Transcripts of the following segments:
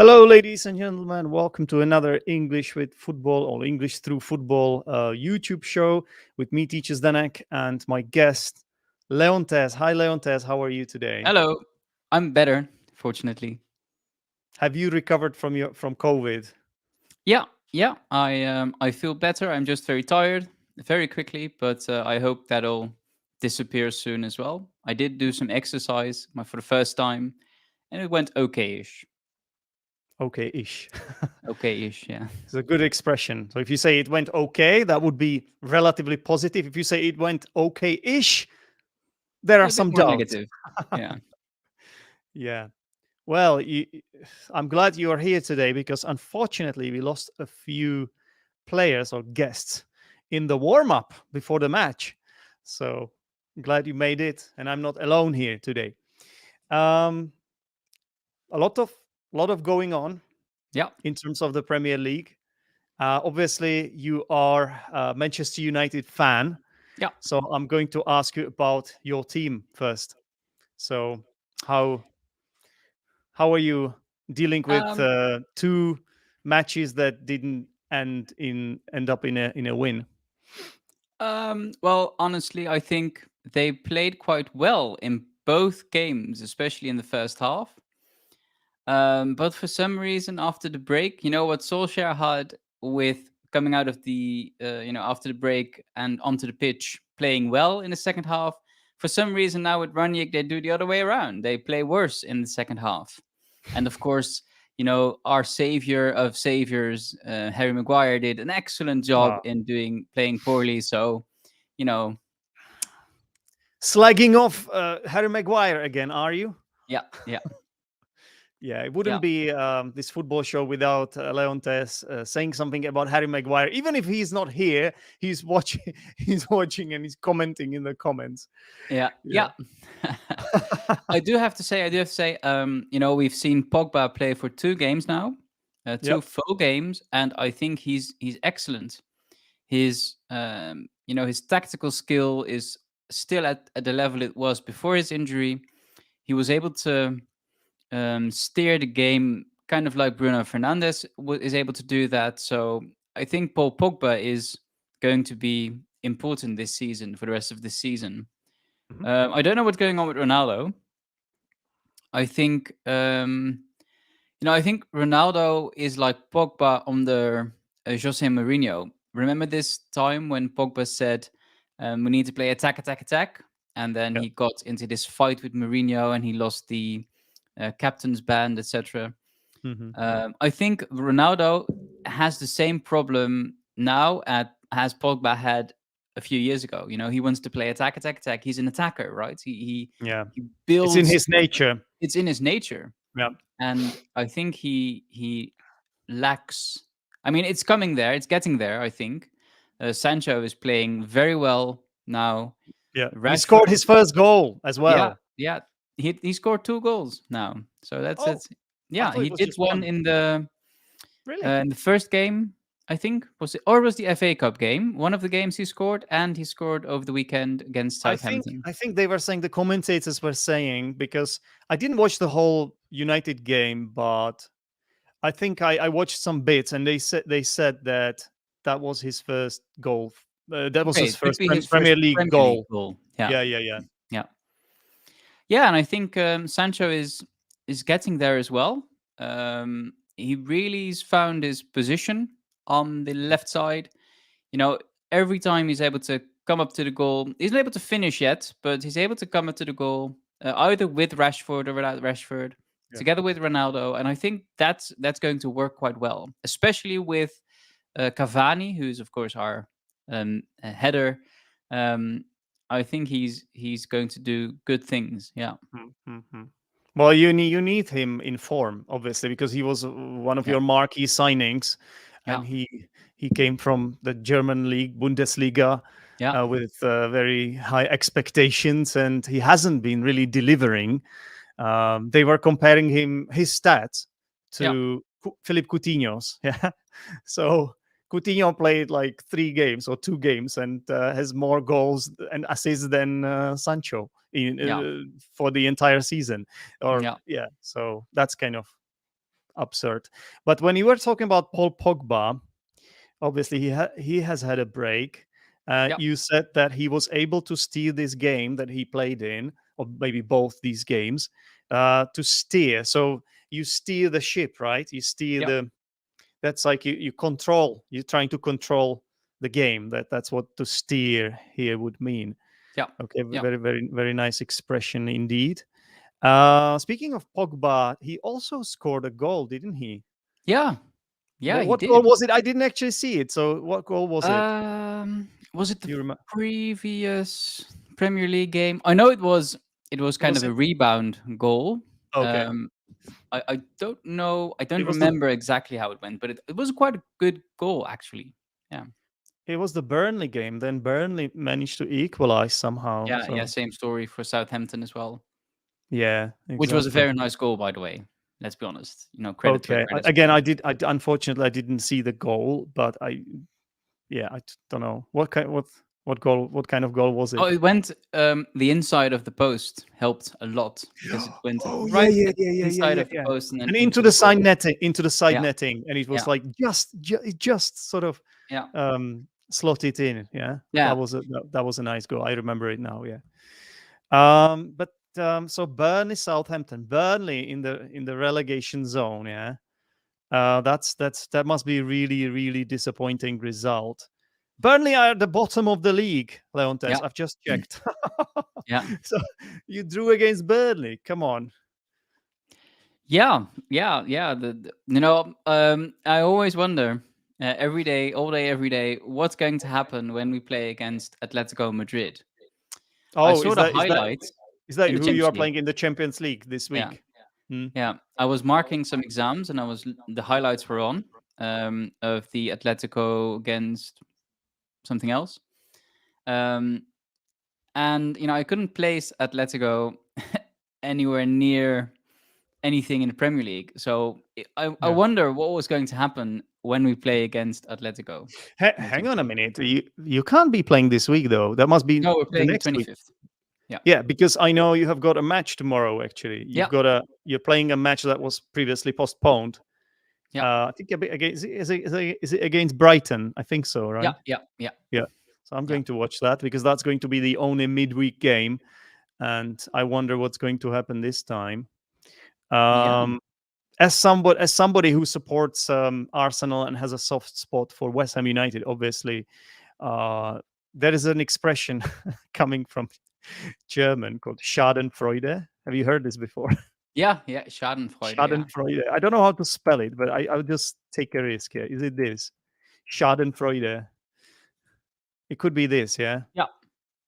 Hello, ladies and gentlemen. Welcome to another English with Football or English through Football YouTube show with me, Teacher Zdenek, and my guest, Leontes. Hi, Leontes. How are you today? Hello, I'm better, fortunately. Have you recovered from COVID? Yeah, yeah, I feel better. I'm just very tired, very quickly, but I hope that'll disappear soon as well. I did do some exercise for the first time, and it went okay-ish. Okay-ish. Okay-ish, yeah. It's a good expression. So if you say it went okay, that would be relatively positive. If you say it went okay-ish, there are A bit some more doubts. negative. Yeah. Yeah. Well, I'm glad you are here today because unfortunately we lost a few players or guests in the warm up before the match. So glad you made it, and I'm not alone here today. Um, a lot of going on Yeah. in terms of the Premier League. Obviously, you are a Manchester United fan, Yeah. so I'm going to ask you about your team first. So how how are you dealing with Um, two matches that didn't end up in a win? well, honestly, I think they played quite well in both games, especially in the first half. But for some reason, after the break, you know what Solskjaer had with coming out of after the break and onto the pitch, playing well in the second half. For some reason, now with Ranić, they do the other way around. They play worse in the second half. And of course, our savior of saviors, Harry Maguire, did an excellent job Wow. in playing poorly. So, you know, Slagging off Harry Maguire again, are you? yeah, yeah, Yeah, it yeah. wouldn't be this football show without Leontes saying something about Harry Maguire. Even if he's not here, he's watching. He's watching and he's commenting in the comments. Yeah, Yeah, yeah. We've seen Pogba play for 2 games now, two yep. full games, and I think he's excellent. His tactical skill is still at the level it was before his injury. He was able to steer the game kind of like Bruno Fernandes is able to do that. So I think Paul Pogba is going to be important this season for the rest of the season. Mhm. I don't know what's going on with Ronaldo. I think I think Ronaldo is like Pogba under Jose Mourinho. Remember this time when Pogba said, "We need to play attack, attack, attack," and then Yeah. he got into this fight with Mourinho and he lost the captain's band, etc. Hmm. I think Ronaldo has the same problem now as Pogba had a few years ago. He wants to play attack, attack, attack. He's an attacker, right? Yeah. He It's in builds. his nature. It's in his nature, Yeah. and I think he lacks. I mean, it's coming there. It's getting there. I think Sancho is playing very well now. Yeah. He scored Rashford, his first goal as yeah, well. yeah. He scored 2 goals now, so that's Oh, it. I Yeah, thought he it was did just one one. in the Really? first game. I think was the FA Cup game. One of the games he scored, and he scored over the weekend against I think Southampton. I think they were saying the commentators were saying because I didn't watch the whole United game, but I think I watched some bits, and they said that that was his first goal. That was Okay, his it could first be his first Premier League Premier League goal. goal. Yeah, Yeah, yeah, yeah. yeah. Yeah, and I think Sancho is getting there as well. He really's found his position on the left side. You know, every time he's able to come up to the goal, he's not able to finish yet, but he's able to come up to the goal either with Rashford or without Rashford, Yeah. together with Ronaldo, and I think that's going to work quite well, especially with Cavani, who's of course our header. Um, I think he's going to do good things. Yeah, Mm-hmm. Well, you need him in form, obviously, because he was one of yeah, your marquee signings, yeah, and he came from the German league, Bundesliga, yeah, with very high expectations, and he hasn't been really delivering. They were comparing his stats yeah, to Philip Coutinho's. Yeah, so Coutinho played like 3 games or 2 games and has more goals and assists than Sancho yeah, for the entire season. Or yeah. yeah, so that's kind of absurd. But when you were talking about Paul Pogba, obviously he has had a break. Yeah, You said that he was able to steer this game that he played in, or maybe both these games, to steer. So you steer the ship, right? You steer yeah, the. That's like you control. You're trying to control the game. That's what to steer here would mean. yeah, Okay, yeah, very very nice expression indeed. Speaking of Pogba, he also scored a goal, didn't he? yeah, yeah. He What goal did. was it? I didn't actually see it. So what goal was it? Was it the Do you remember? previous Premier League game? I know it was kind Was of a it? rebound goal. Okay. Um, I don't know. I It don't was the remember exactly how it went, but it was quite a good goal actually. Yeah. it was the Burnley game. Then Burnley managed to equalize somehow. Yeah, yeah, So same story for Southampton as well, yeah, which was a exactly. very nice goal, by the way. Let's be honest. Credit where Okay. credit's Again, due. unfortunately I didn't see the goal, but don't know what kind of goal was Oh, it? it went the inside of the post helped a lot because it went Oh yeah, right yeah, at yeah, the yeah, yeah, inside yeah, of the yeah. post and then And into the goal. into the side Yeah, netting, and it was yeah, like just sort of yeah, slot it in. Yeah, yeah, that was a nice goal. I remember it now. Yeah. But so Burnley, Southampton, Burnley in the relegation zone. Yeah. That must be really really disappointing result. Burnley are at the bottom of the league, yeah, Leontes. I've just checked. yeah, So you drew against Burnley. Come on. yeah, yeah, yeah. I always wonder every day, all day, every day, what's going to happen when we play against Atletico Madrid. I Oh, saw the highlights is that in the who you Champions are League. playing in the Champions League this Yeah, week? Hmm. yeah. I was marking some exams, and the highlights were on of the Atletico against something else. Um, and I couldn't place Atletico anywhere near anything in the Premier League. So I Yeah. wonder what was going to happen when we play against Atletico in the Hang Champions on a League. minute. You can't be playing this week though. That must be No, we're the playing the next week. 25th. Yeah, Yeah, because I know you have got a match tomorrow. Actually, yeah, you're playing a match that was previously postponed. yeah, I think against is it against Brighton? I think so, yeah, right? yeah, yeah, Yeah. So I'm yeah, going to watch that because that's going to be the only midweek game, and I wonder what's going to happen this time. yeah, Um, as somebody who supports Arsenal and has a soft spot for West Ham United, obviously, uh, there is an expression coming from German called Schadenfreude. Have you heard this before? yeah, yeah. Schadenfreude. Yeah, Schadenfreude. I don't know how to spell it, but I'll just take a risk here. Is it this? Schadenfreude. It could be this, yeah. yeah,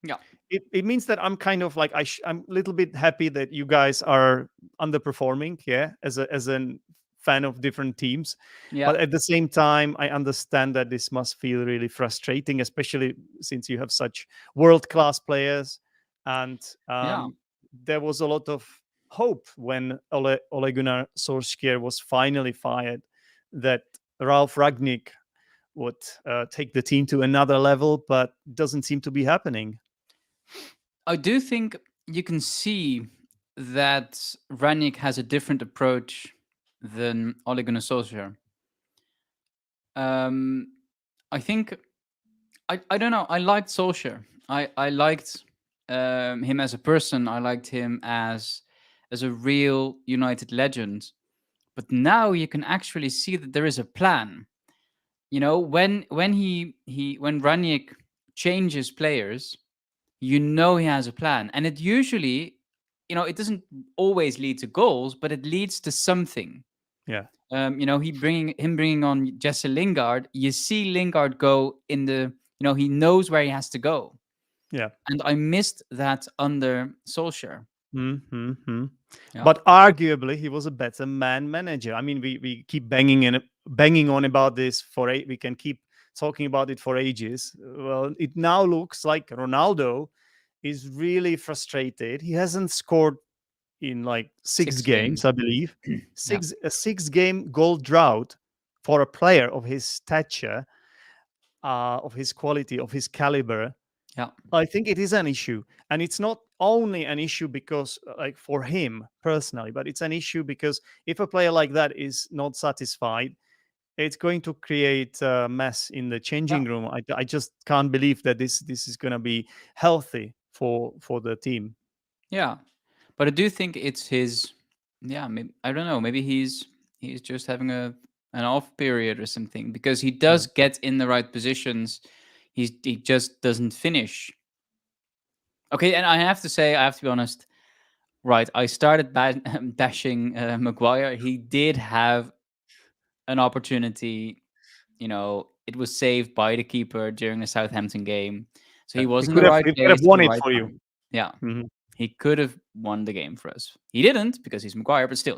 yeah, It means that I'm kind of like I'm a little bit happy that you guys are underperforming, yeah, as an fan of different teams, yeah, but at the same time I understand that this must feel really frustrating, especially since you have such world class players, and yeah. there was a lot of hope when Ole Gunnar Solskjaer was finally fired that Ralf Ragnick would take the team to another level, but doesn't seem to be happening. I do think you can see that Ranić has a different approach than Ole Gunnar Solskjaer. Um, I think I don't know. I liked Solskjaer. I liked him as a person. I liked him as a real United legend. But now you can actually see that there is a plan. When Ranić changes players, he has a plan, and it usually, it doesn't always lead to goals, but it leads to something. Yeah, Bringing on Jesse Lingard, you see Lingard go in the, he knows where he has to go, yeah. and I missed that under Solskjaer. Mm-hmm. Yeah, But arguably, he was a better man manager. I mean, we keep banging on about this we can keep talking about it for ages. Well, it now looks like Ronaldo is really frustrated. He hasn't scored in like six 6 games. games, I believe. Yeah, A 6 game goal drought for a player of his stature, of his quality, of his caliber. Yeah. I think it is an issue, and it's not only an issue because, like, for him personally, but it's an issue because if a player like that is not satisfied, it's going to create a mess in the Yeah. changing room. I just can't believe that this is going to be healthy for the team. Yeah. But I do think it's his. Yeah. Maybe, I don't know. Maybe he's just having an off period or something because he Yeah. does get in the right positions. He just doesn't finish. Okay, and I have to say, I have to be honest. Right, I started bashing Maguire. He did have an opportunity. It was saved by the keeper during the Southampton game. So he Yeah. was in the right He could have place at won the it right for you. time. Yeah, Mhm. he could have won the game for us. He didn't because he's Maguire, but still,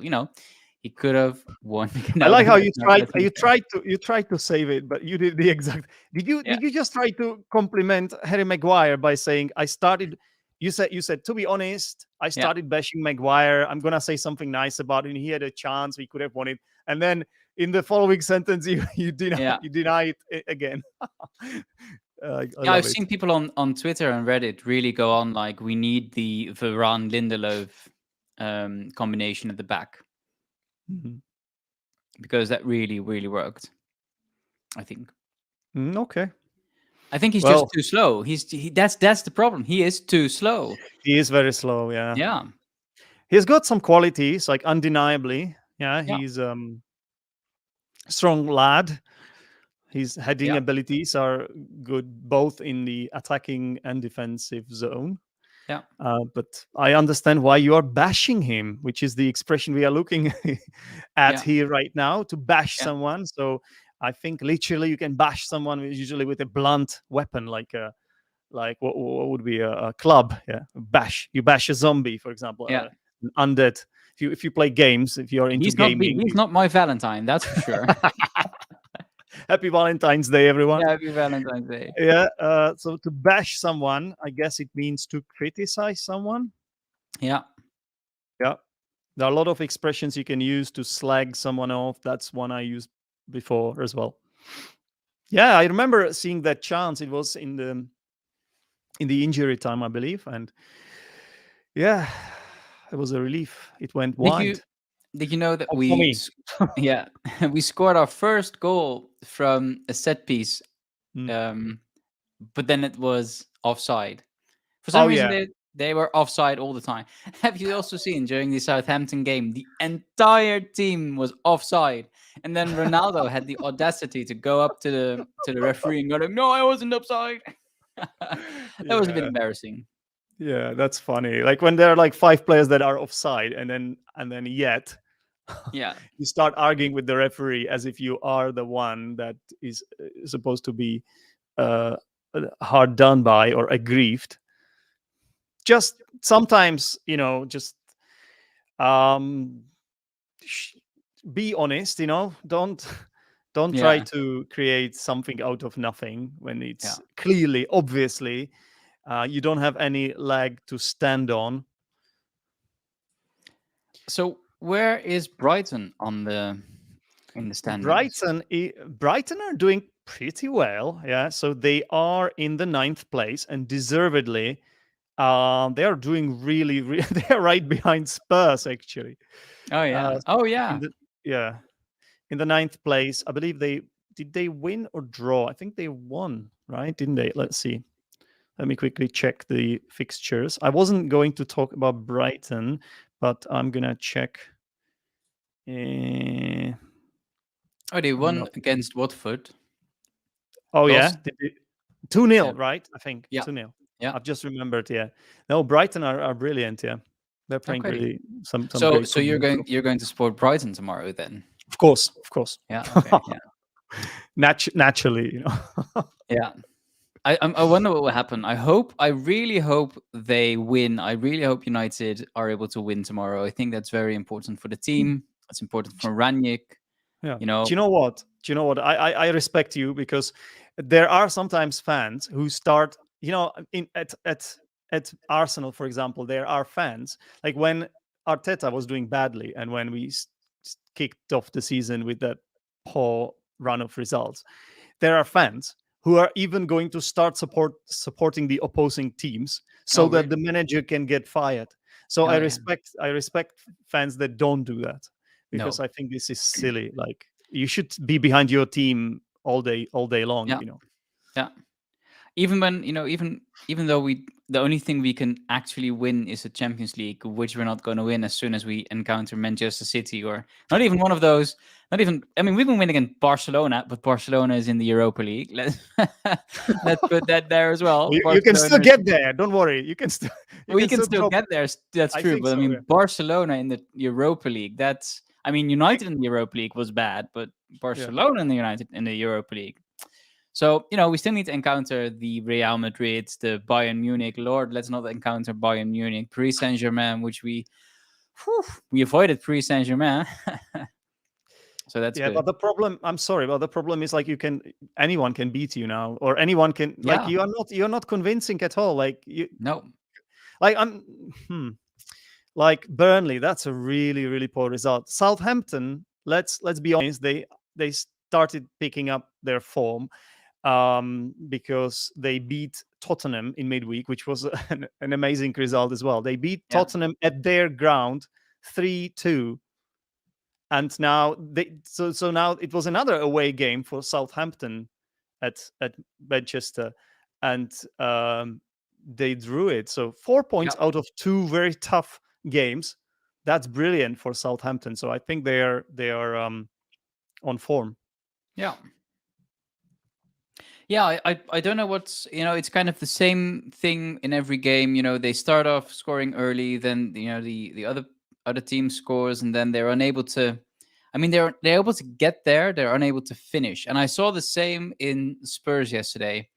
he could have won. I No, like how that's not fair. you tried to save it, but you did the exact. Yeah, Did you just try to compliment Harry Maguire by saying I started? You said, to be honest, I yeah, started bashing Maguire. I'm gonna say something nice about him. He had a chance. We could have won it. And then in the following sentence, yeah. you deny it again. I Yeah, I've love it. seen people on Twitter and Reddit really go on like we need the Varane Lindelof combination at the back Mhm. because that really really worked. I think. Okay. I think he's just Well, too slow. That's the problem. He is too slow. he is very slow. Yeah, Yeah, he's got some qualities, like undeniably. Yeah, yeah, he's strong lad. His heading yeah, abilities are good both in the attacking and defensive zone. yeah, But I understand why you are bashing him, which is the expression we are looking at yeah, here right now, to bash yeah, someone. So I think literally you can bash someone usually with a blunt weapon, like what would be a club. Yeah, bash. You bash a zombie, for example, yeah. an undead. If you play games, if you're into gaming, He's not my Valentine. That's for sure. Happy Valentine's Day, everyone. Yeah, happy Valentine's Day. Yeah. So to bash someone, I guess it means to criticize someone. Yeah, Yeah. There are a lot of expressions you can use to slag someone off. That's one I used before as well. Yeah, I remember seeing that chance. It was in the injury time, I believe, and yeah, it was a relief. It went did you wide. did you know that For me. yeah, we scored our first goal from a set piece, Mm. um, but then it was offside. For some Oh reason, yeah. they were offside all the time. Have you also seen during the Southampton game, the entire team was offside, and then Ronaldo had the audacity to go up to the referee and go like, "No, I wasn't offside." That was a bit Yeah. embarrassing. Yeah, that's funny. Like when there are like five players that are offside, and then yet Yeah, you start arguing with the referee as if you are the one that is supposed to be uh, hard done by or aggrieved. Just sometimes, just um, sh- be honest. Don't don't try yeah, to create something out of nothing when yeah. it's clearly, obviously, you don't have any leg to stand on. So where is Brighton on the in the standings? Brighton are doing pretty well. Yeah, so they are in the ninth place and deservedly. They are doing they are right behind Spurs actually. Oh Uh, yeah, oh in yeah. the yeah in the ninth place, I believe they win or draw. I think they won, right? Didn't they? Let's see. Let me quickly check the fixtures. I wasn't going to talk about Brighton, but I'm gonna check. Uh, Oh, they I'm won not. against Watford. Oh yeah, Lost. 2-0, Yeah, right? I think yeah, 2-0. yeah. I've just remembered. Yeah. No, Brighton are brilliant. Yeah, they're playing Okay. really some So great so football. So. you're going to support Brighton tomorrow then? Of course, of course. Yeah. Okay. Yeah. Naturally, Yeah. I wonder what will happen. I really hope they win. I really hope United are able to win tomorrow. I think that's very important for the team. It's important for Ranić. Yeah. You know. Do you know what? Do you know what? I respect you because there are sometimes fans who start, in at Arsenal, for example, there are fans like when Arteta was doing badly and when we kicked off the season with that poor run of results. There are fans who are even going to start supporting the opposing teams so Oh, that really? the manager can get fired. So Oh, yeah. I respect fans that don't do that, because No. I think this is silly. Like, you should be behind your team all day long, Yeah. Yeah. Even when even though the only thing we can actually win is a Champions League, which we're not going to win as soon as we encounter Manchester City, or not even one of those. Not even. I mean, we can win against Barcelona, but Barcelona is in the Europa League. Let's put that there as well. You can still Barcelona. get there. Don't worry. You can still you We can can still still drop. get there. That's I true, think but I so. Yeah. mean, Barcelona in the Europa League. That's. I mean, United in the Europa League was bad, but Yeah. Barcelona in the United in the Europa League. So, we still need to encounter the Real Madrid, the Bayern Munich. Lord, let's not encounter Bayern Munich. Paris Saint-Germain, which we avoided Paris Saint-Germain. So that's Yeah, but good. the problem, I'm sorry, but the problem is, like, anyone can beat you now, or anyone can, like, Yeah. you're not convincing at all. Like, No. like I'm like Burnley, that's a really, really poor result. Southampton, let's be honest, they started picking up their form, because they beat Tottenham in midweek, which was an amazing result as well. They beat Yeah. Tottenham at their ground 3-2, and now so now it was another away game for Southampton at Manchester, and they drew it. So 4 points Yeah. out of two very tough games. That's brilliant for Southampton. So I think they are on form. Yeah. Yeah, I don't know what's it's kind of the same thing in every game. They start off scoring early, then the other team scores, and then they're unable to. I mean, they're able to get there, they're unable to finish. And I saw the same in Spurs yesterday.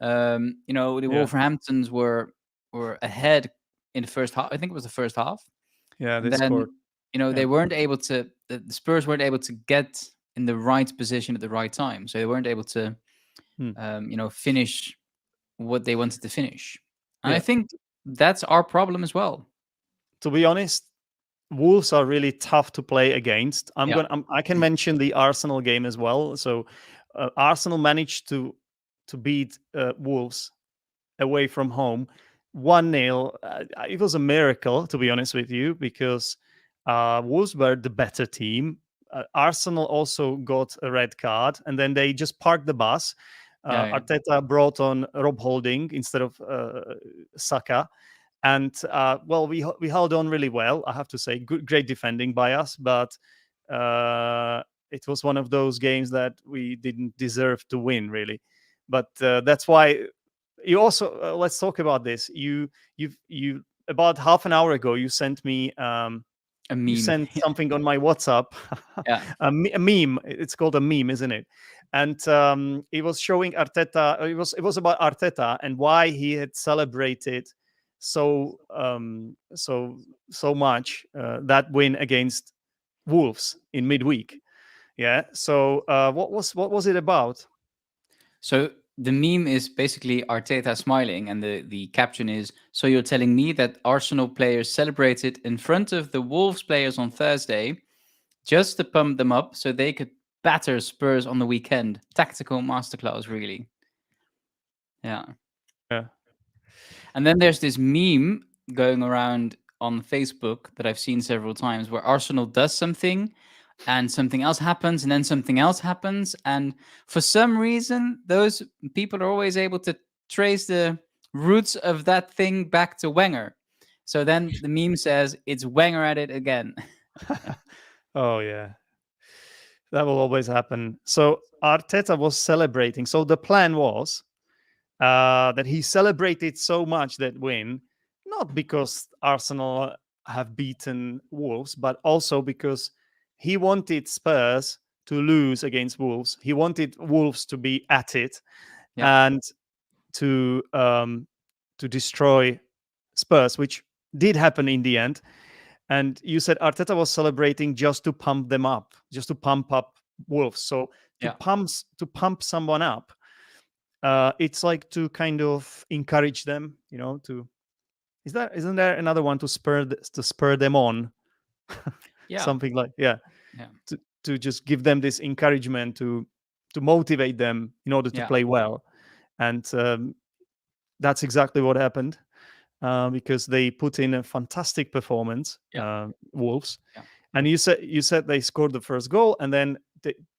The Yeah, Wolverhamptons were ahead in the first half. I think it was the first half, yeah, and they then scored. they Yeah. weren't able to. The Spurs weren't able to get in the right position at the right time, so they weren't able to Hmm. finish what they wanted to finish. And I Yeah. think that's our problem as well. To be honest, Wolves are really tough to play against. Yeah. I can mention the Arsenal game as well. So Arsenal managed to beat Wolves away from home 1-0. It was a miracle, to be honest with you, because Wolves were the better team. Arsenal also got a red card, and then they just parked the bus. Yeah. Yeah. Arteta brought on Rob Holding instead of Saka, and well, we held on really well. I have to say, great defending by us, but it was one of those games that we didn't deserve to win, really. But that's why you also let's talk about this. You about half an hour ago you sent me A you meme. sent something on my WhatsApp, Yeah. a meme. It's called a meme, isn't it? And it was showing Arteta. It was about Arteta and why he had celebrated so much that win against Wolves in midweek. Yeah. So what was it about? So the meme is basically Arteta smiling, and the caption is: "So you're telling me that Arsenal players celebrated in front of the Wolves players on Thursday just to pump them up, so they could batter Spurs on the weekend? Tactical masterclass, really." Yeah. Yeah. And then there's this meme going around on Facebook that I've seen several times where Arsenal does something and something else happens and then something else happens. And for some reason, those people are always able to trace the roots of that thing back to Wenger. So then the meme says it's Wenger at it again. Oh yeah, that will always happen. So Arteta was celebrating. So the plan was that he celebrated so much that win, not because Arsenal have beaten Wolves, but also because he wanted Spurs to lose against Wolves. He wanted Wolves to be at it Yeah. and to destroy Spurs, which did happen in the end. And you said Arteta was celebrating just to pump them up, just to pump up Wolves. So to Yeah. pump someone up, it's like to kind of encourage them, to isn't there another one to spur them on, Yeah. something like, yeah, Yeah. to just give them this encouragement to motivate them in order to Yeah. play well, and that's exactly what happened. Because they put in a fantastic performance, Yeah. Wolves. Yeah. And you said they scored the first goal, and then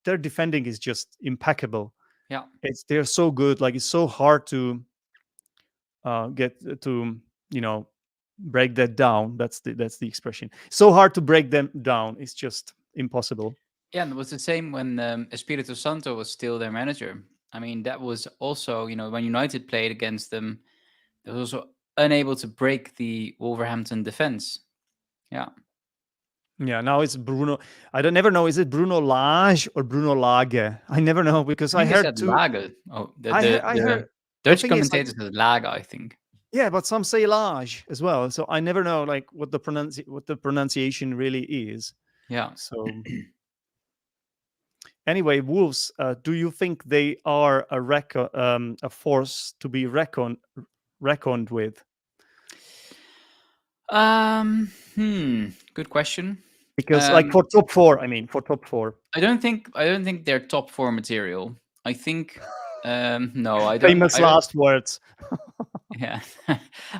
their defending is just impeccable. Yeah. They're so good. Like, it's so hard to get to break that down. That's the expression. So hard to break them down. It's just impossible. Yeah, and it was the same when Espirito Santo was still their manager. I mean, that was also, when United played against them, they was also unable to break the Wolverhampton defense. Yeah. Yeah, now it's Bruno. I don't never know. Is it Bruno Lage or Bruno Lage? I never know because I I think they heard said two. Lager. Oh, the I the heard. I heard. the I Dutch think it's like, commentators said Lager, I think. yeah, but some say Lage as well. So I never know like what the pronunciation really is. Yeah. So anyway, Wolves. Do you think they are a force to be reckoned with? Good question. Because like Um, for top four, I mean, for top four, I don't think they're top four material. I think no, I don't famous I don't last words. yeah.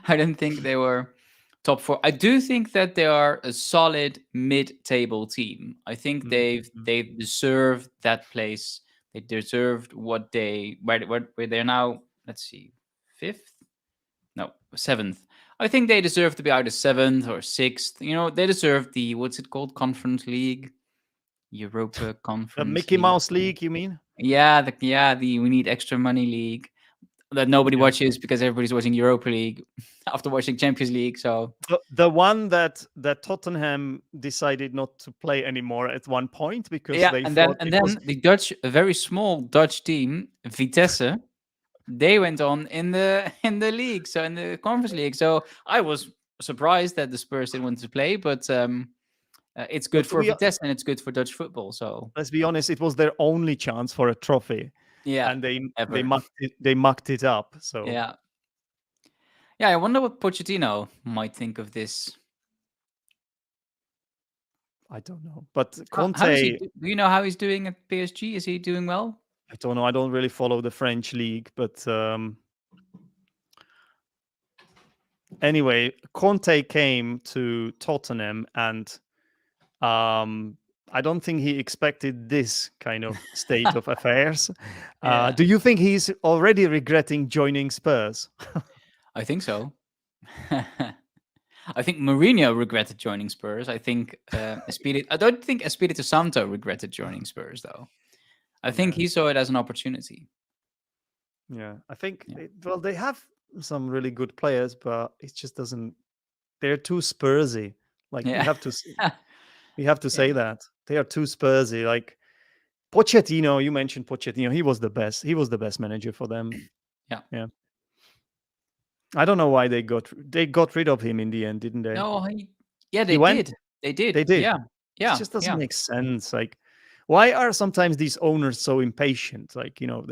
I don't think they were top four. I do think that they are a solid mid-table team. I think Mhm. they've deserved that place. They deserved what they where they're now. Let's see, fifth? No, seventh. I think they deserve to be either seventh or sixth. They deserve the what's it called? Conference League, Europa The Conference Mickey League. Mouse League, you mean? Yeah, the we need extra money league that nobody Yeah. watches because everybody's watching Europa League after watching Champions League. So The one that Tottenham decided not to play anymore at one point because yeah, they and then thought and it was. then the Dutch, a very small Dutch team, Vitesse, they went on in the in the league, so in the Conference League. So I was surprised that the Spurs didn't want to play, but it's good But for Vitesse and it's good for Dutch football. So let's be honest, it was their only chance for a trophy, yeah, and they ever. mucked it up. So Yeah, yeah. I wonder what Pochettino might think of this. I don't know. But How is he? Conte, Do you know how he's doing at PSG? Is he doing well? I don't know. I don't really follow the French league, but anyway, Conte came to Tottenham, and I don't think he expected this kind of state of affairs. Yeah, Do you think he's already regretting joining Spurs? I think so. I think Mourinho regretted joining Spurs. I don't think Espirito Santo regretted joining Spurs, though. I think Yeah, he saw it as an opportunity. yeah. I think Yeah. well, they have some really good players, but it just doesn't. They're too Spursy. Like we Yeah. have to, we have to Yeah. say that they are too Spursy. Like Pochettino, you mentioned Pochettino. He was the best. He was the best manager for them. Yeah. Yeah. I don't know why they got rid of him in the end, didn't they? No, yeah, He they went. did. They They did. did. Yeah. It Yeah. just doesn't Yeah. make sense. Like, why are sometimes these owners so impatient? Like, I don't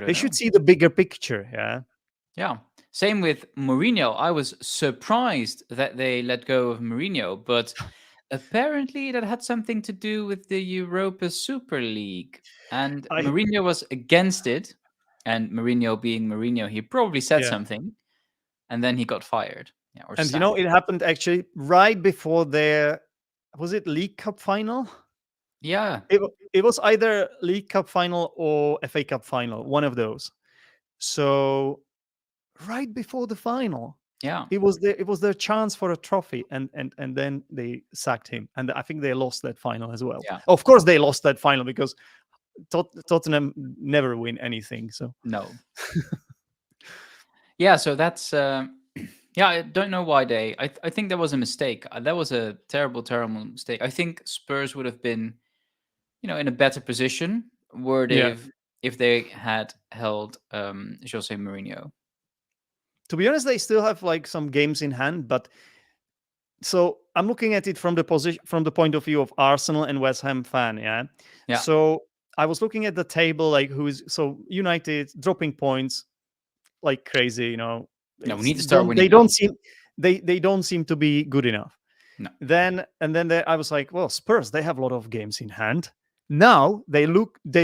they should know. see the bigger picture. Yeah. Yeah. Same with Mourinho. I was surprised that they let go of Mourinho, but apparently that had something to do with the Europa Super League. And I Mourinho was against it. And Mourinho being Mourinho, he probably said yeah. something and then he got fired. Yeah, or And sacked. it happened actually right before their was it League Cup final? Yeah. It was either League Cup final or FA Cup final, one of those. So right before the final, Yeah. it was their chance for a trophy, and then they sacked him, and I think they lost that final as well. Yeah. Of course, they lost that final because Tottenham never win anything. So No. Yeah. So that's, yeah, I don't know why I think that was a mistake. That was a terrible, terrible mistake. I think Spurs would have been, in a better position were yeah, if they had held Jose Mourinho. to be honest, they still have like some games in hand, but so I'm looking at it from the point of view of Arsenal and West Ham fan. Yeah, Yeah. so I was looking at the table, like who's so United dropping points like crazy. No, we It's need to start they winning now. don't seem they don't seem to be good enough. No. Then I was like, well, Spurs, they have a lot of games in hand. Now they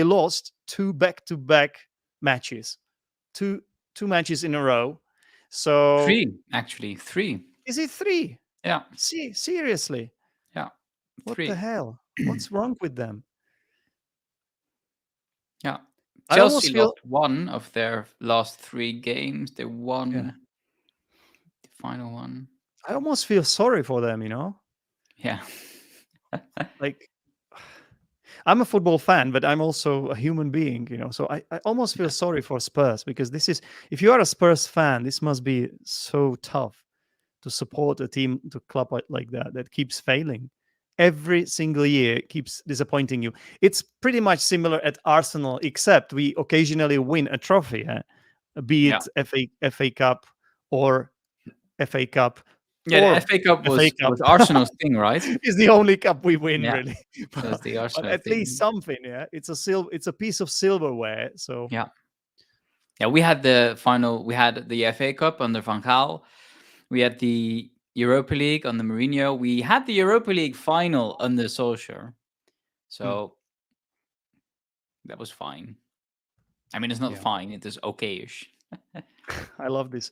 lost two back-to-back matches, two two matches in a row. So Three, actually, three. is it three? Yeah, See, seriously, yeah, what the three. hell? What's wrong with them? Yeah. I Chelsea almost lost feel, one of their last three games. They yeah, won the final one. I almost feel sorry for them. Yeah. Like, I'm a football fan, but I'm also a human being. So I almost feel Yeah. sorry for Spurs, because if you are a Spurs fan, this must be so tough to support a team, to club like that keeps failing every single year, keeps disappointing you. It's pretty much similar at Arsenal, except we occasionally win a trophy, be Yeah. it FA Cup or FA Cup Yeah, the or FA Cup FA was Cup. Arsenal's thing, right? Is the only cup we win, Yeah, really. that was but, the but Arsenal at least thing. something, yeah. It's a piece of silverware. So Yeah. Yeah, we had the final. We had the FA Cup under Van Gaal. We had the Europa League under Mourinho. We had the Europa League final under Solskjaer. mm, So that was fine. I mean, it's not yeah. fine. It is okay-ish. I love this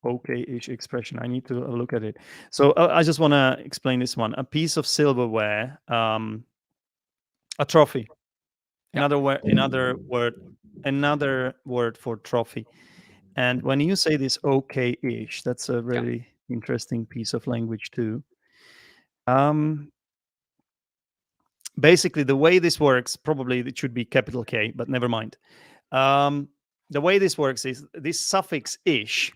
okay-ish expression. I need to look at it. So I just want to explain this one. A piece of silverware, a trophy. Yeah. Another word for trophy. And when you say this okay-ish, that's a Yeah. really interesting piece of language too. Um, Basically, the way this works, probably it should be capital K, but never mind. Um, the way this works is this suffix ish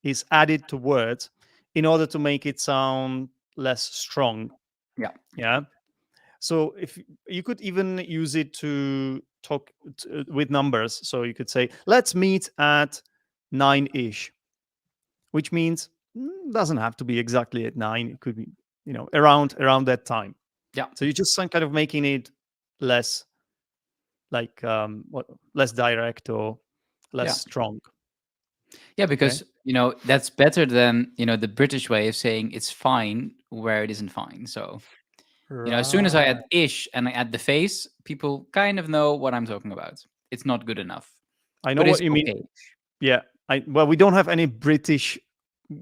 is added to words in order to make it sound less strong. Yeah. Yeah. So if you could even use it to talk with numbers, so you could say, "Let's meet at 9 ish," which means doesn't have to be exactly at 9. It could be around that time. Yeah. So you're just kind of making it less like less direct or less Yeah. strong. Yeah, Okay. because that's better than the British way of saying it's fine where it isn't fine. So as soon as I Right. add ish and I add the face, people kind of know what I'm talking about. It's not good enough, I know but what it's you mean. okay. Yeah. Well, we don't have any British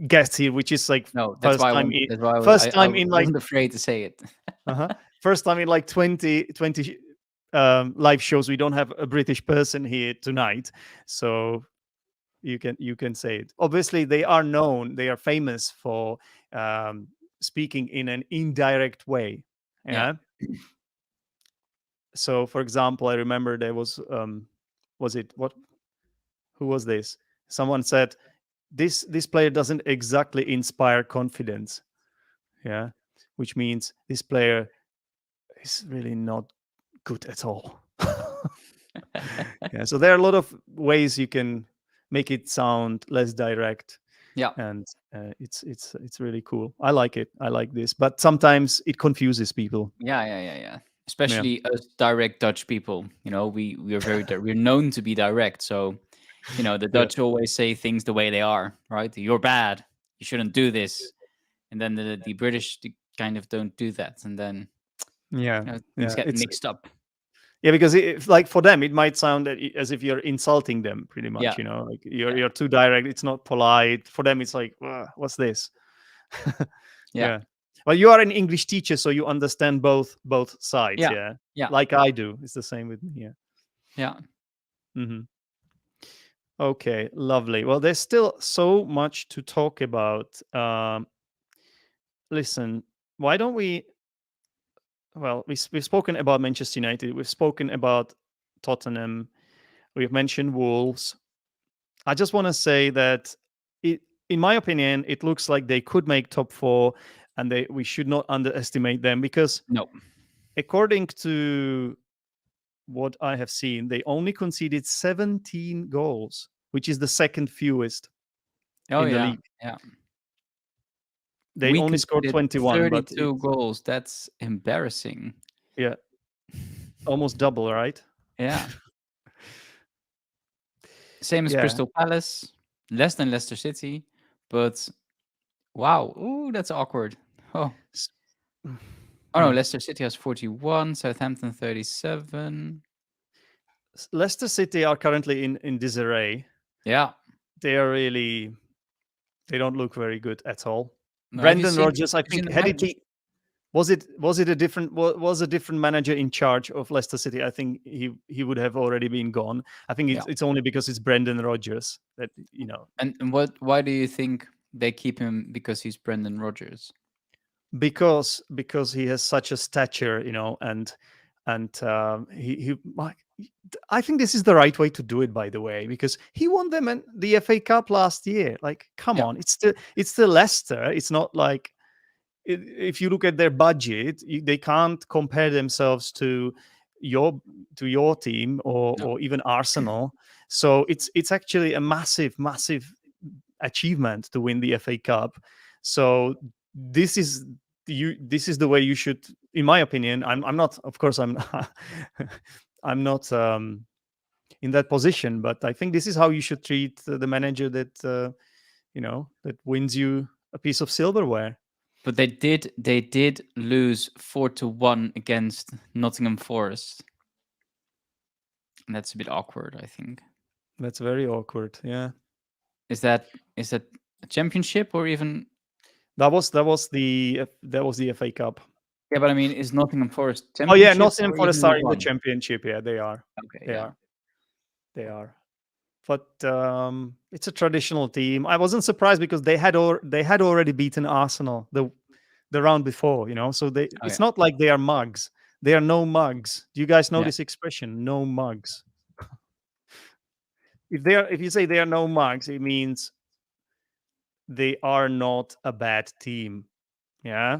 guests here, which is like No, that's first why I time want. in That's why first time in like wasn't afraid to say it. uh-huh, first time in like 20 live shows we don't have a British person here tonight. So you can say it. Obviously, they are known. They are famous for um, speaking in an indirect way. Yeah. Yeah. So, for example, I remember there was it what? Who was this? Someone said this player doesn't exactly inspire confidence. Yeah, which means this player is really not good at all. Yeah. So there are a lot of ways you can make it sound less direct, Yeah. and it's really cool. I like it. I like this, but sometimes it confuses people. Yeah, yeah, yeah, yeah. Yeah. Especially us direct Dutch people. We are we're known to be direct. So, the Yeah. Dutch always say things the way they are, right? You're bad. You shouldn't do this. And then the British kind of don't do that, and then Yeah. things Yeah. get It's mixed up. Yeah, because like for them, it might sound as if you're insulting them, pretty much. Yeah, Like you're yeah, you're too direct. It's not polite. For them, it's like, "Ugh, what's this?" yeah, Yeah. Well, you are an English teacher, so you understand both sides. yeah, Yeah, yeah, like I do. It's the same with me. Yeah. yeah. Okay, lovely. Well, there's still so much to talk about. Listen, why don't we? Well, we've spoken about Manchester United. We've spoken about Tottenham. We've mentioned Wolves. I just want to say that, in my opinion, it looks like they could make top four, and we should not underestimate them, because No. according to what I have seen, they only conceded 17 goals, which is the second fewest Oh in the yeah, league. yeah. They We only scored conceded 21, but 32 it's, goals. That's embarrassing. yeah, almost double, right? Yeah. Same as Yeah. Crystal Palace, less than Leicester City, but wow. Ooh, that's awkward. Oh, S- Oh no, Hmm. Leicester City has 41, Southampton 37. Leicester City are currently in disarray. Yeah. They are really they don't look very good at all. No, Brendan Rodgers, I have you seen think, the had it match? be was it a different was a different manager in charge of Leicester City, I think he would have already been gone. I think Yeah. it's only because it's Brendan Rodgers that And why do you think they keep him because he's Brendan Rodgers? because he has such a stature, and I think this is the right way to do it, by the way, because he won them the FA Cup last year. Like, come Yeah. on, it's the Leicester. It's not like if you look at their budget, they can't compare themselves your your team No. or even Arsenal. So it's actually a massive achievement to win the FA Cup. So this is this is the way you should, in my opinion. I'm not, of course, I'm I'm not in that position, but I think this is how you should treat the manager that that wins you a piece of silverware. But they did lose 4-1 against Nottingham Forest. And that's a bit awkward, I think. That's very awkward. Yeah, Is that a championship or even? that was the FA Cup. Yeah, but I mean, is Nottingham Forest Oh yeah, championship Nottingham or Forest even are League in the One? championship. Yeah, they are. Okay, They yeah. are. They are. But it's a traditional team. I wasn't surprised because they had already beaten Arsenal the round before. So Oh it's yeah. not like they are mugs. They are no mugs. Do you guys know Yeah. this expression? No mugs. If you say they are no mugs, it means they are not a bad team. Yeah.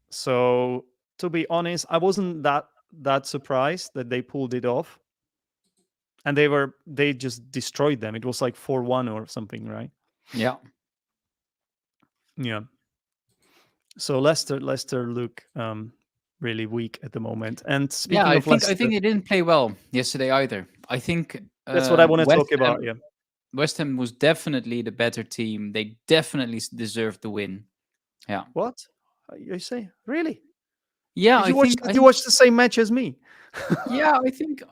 So to be honest, I wasn't that surprised that they pulled it off, and they just destroyed them. It was like 4-1 or something, right? Yeah. Yeah. So Leicester look really weak at the moment. And Yeah, speaking I of think I Leicester, think they didn't play well yesterday either. I think that's what I want to West talk about. Ham Yeah. West Ham was definitely the better team. They definitely deserved the win. Yeah. What you say? Really? Yeah, Did I you watch? think Did I you think watch the same match as me? yeah, I think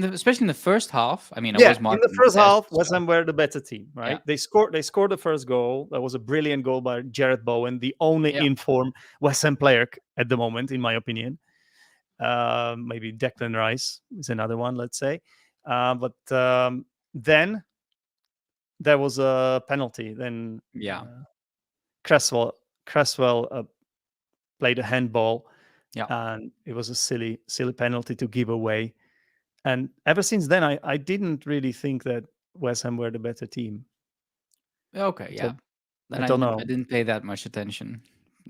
especially in the first half. I mean, I Yeah, was in the marking the first test, half, West so Ham were the better team, yeah. right? They scored the first goal. That was a brilliant goal by Jared Bowen, the only Yeah. informed West Ham player at the moment, in my opinion. Maybe Declan Rice is another one, let's say. But then there was a penalty. Then Yeah. Cresswell played a handball, Yeah. and it was a silly penalty to give away. And ever since then, I didn't really think that West Ham were the better team. Okay, So yeah. I Then I don't didn't I know. didn't pay that much attention.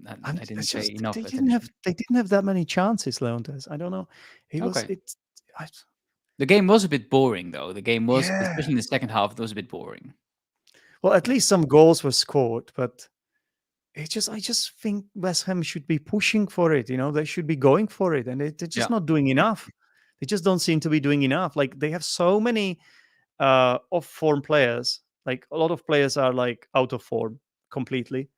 I didn't It's pay just enough attention. they didn't have that many chances, Leontes. I don't know. It was Okay. it. I, The game was a bit boring though. The game was, yeah. especially in the second half, it was a bit boring. Well, at least some goals were scored, but I just think West Ham should be pushing for it. They should be going for it, and they're just Yeah. not doing enough. They just don't seem to be doing enough. Like, they have so many off form players. Like, a lot of players are like out of form completely,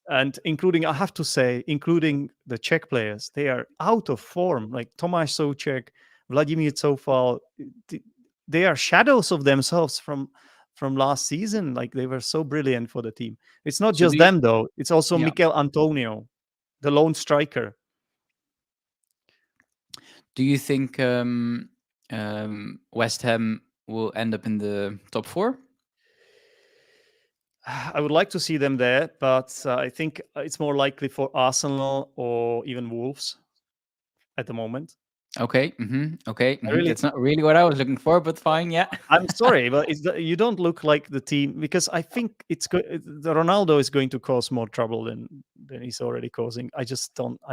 and including, I have to say, including the Czech players, they are out of form. Like Tomáš Souček, Vladimír Coufal, th- they are shadows of themselves from last season. Like, they were so brilliant for the team. It's not So just them though. It's also yeah. Mikel Antonio, the lone striker. Do you think West Ham will end up in the top four? I would like to see them there, but I think it's more likely for Arsenal or even Wolves at the moment. Okay. Okay. I really That's not really what I was looking for, but fine. Yeah. I'm sorry, but you don't look like the team, because I think the Ronaldo is going to cause more trouble than he's already causing. I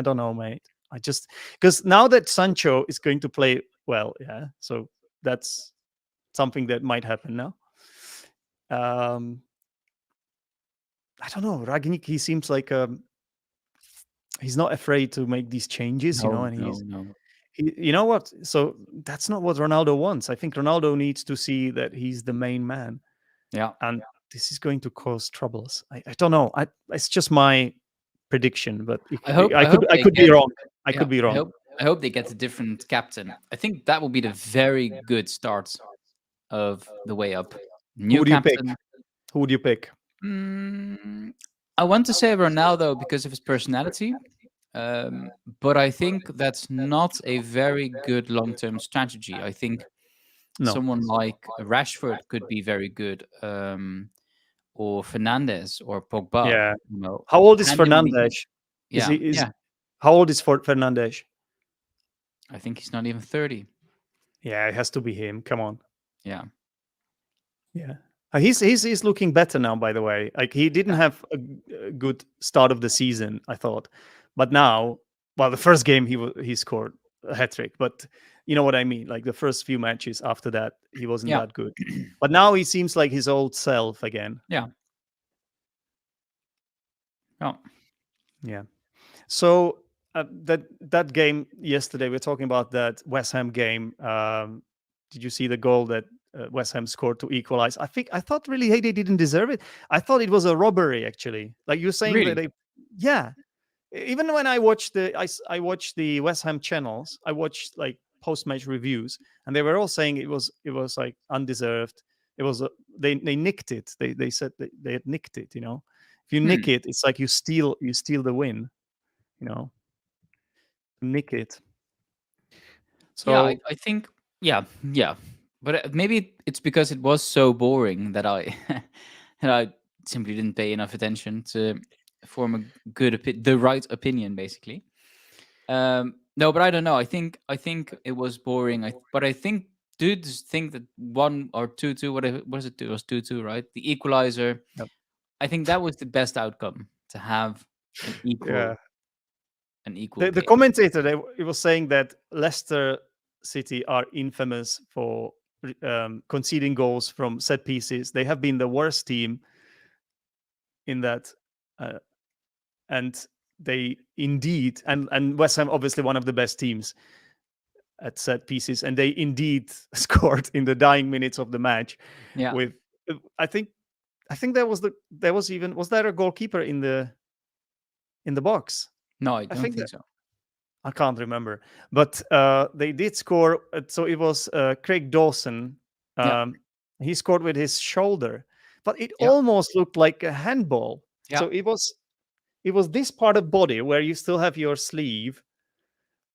don't know, mate. I just Because now that Sancho is going to play well, yeah. So that's something that might happen now. Um, I don't know. Ragnik, he seems like he's not afraid to make these changes, No. and No. No. you know what? So that's not what Ronaldo wants. I think Ronaldo needs to see that he's the main man, Yeah. and this is going to cause troubles. I don't know. It's just my prediction, but I hope I I hope I they could be get wrong. I yeah. could be wrong. I hope they get a different captain. I think that will be the very good start of the way up. Who New would you pick? captain. Who would you pick? Mm, I want to say Ronaldo because of his personality, um, but I think that's not a very good long-term strategy. I think No. someone like Rashford could be very good, or Fernandez or Pogba. Yeah. You know, How old is hand him the Fernandes? Is yeah, he is yeah. How old is Fernandes? I think he's not even 30. Yeah, it has to be him. Come on. Yeah, Yeah. He's looking better now, by the way. Like he didn't yeah, have a good start of the season, I thought. But now, well, the first game he scored a hat trick, but you know what I mean? Like the first few matches after that, he wasn't yeah, that good. But now he seems like his old self again. yeah, yeah. Yeah. So that game yesterday, we're talking about that West Ham game. Did you see the goal that West Ham scored to equalize? I thought really hey, they didn't deserve it. I thought it was a robbery actually. Like you're saying that Really? they, yeah. Even when I watched I watched the West Ham channels, I watched like post match reviews, and they were all saying it was like undeserved. It was they nicked it. They said they had nicked it. You know, if you nick Hmm. it, it's like you steal the win. You know, nick it. Yeah, So I think yeah, yeah. But maybe it's because it was so boring that I that I simply didn't pay enough attention to form a the right opinion, basically. No, but I don't know. I think it was boring. But I think dudes think that 1 or 2-2, whatever was it? It was 2-2, right? The equalizer. yep. I think that was the best outcome to have an Yeah, equal an equal the game. commentator he was saying that Leicester City are infamous for conceding goals from set pieces. They have been the worst team in that, uh, and they indeed and West Ham obviously one of the best teams at set pieces, and they indeed scored in the dying minutes of the match Yeah. with I think there was even was there a goalkeeper in the box? No, I I don't think think that so. I can't remember, but they did score. So it was Craig Dawson. Yeah. Um, he scored with his shoulder, but it Yeah. almost looked like a handball. Yeah. So it was this part of body where you still have your sleeve,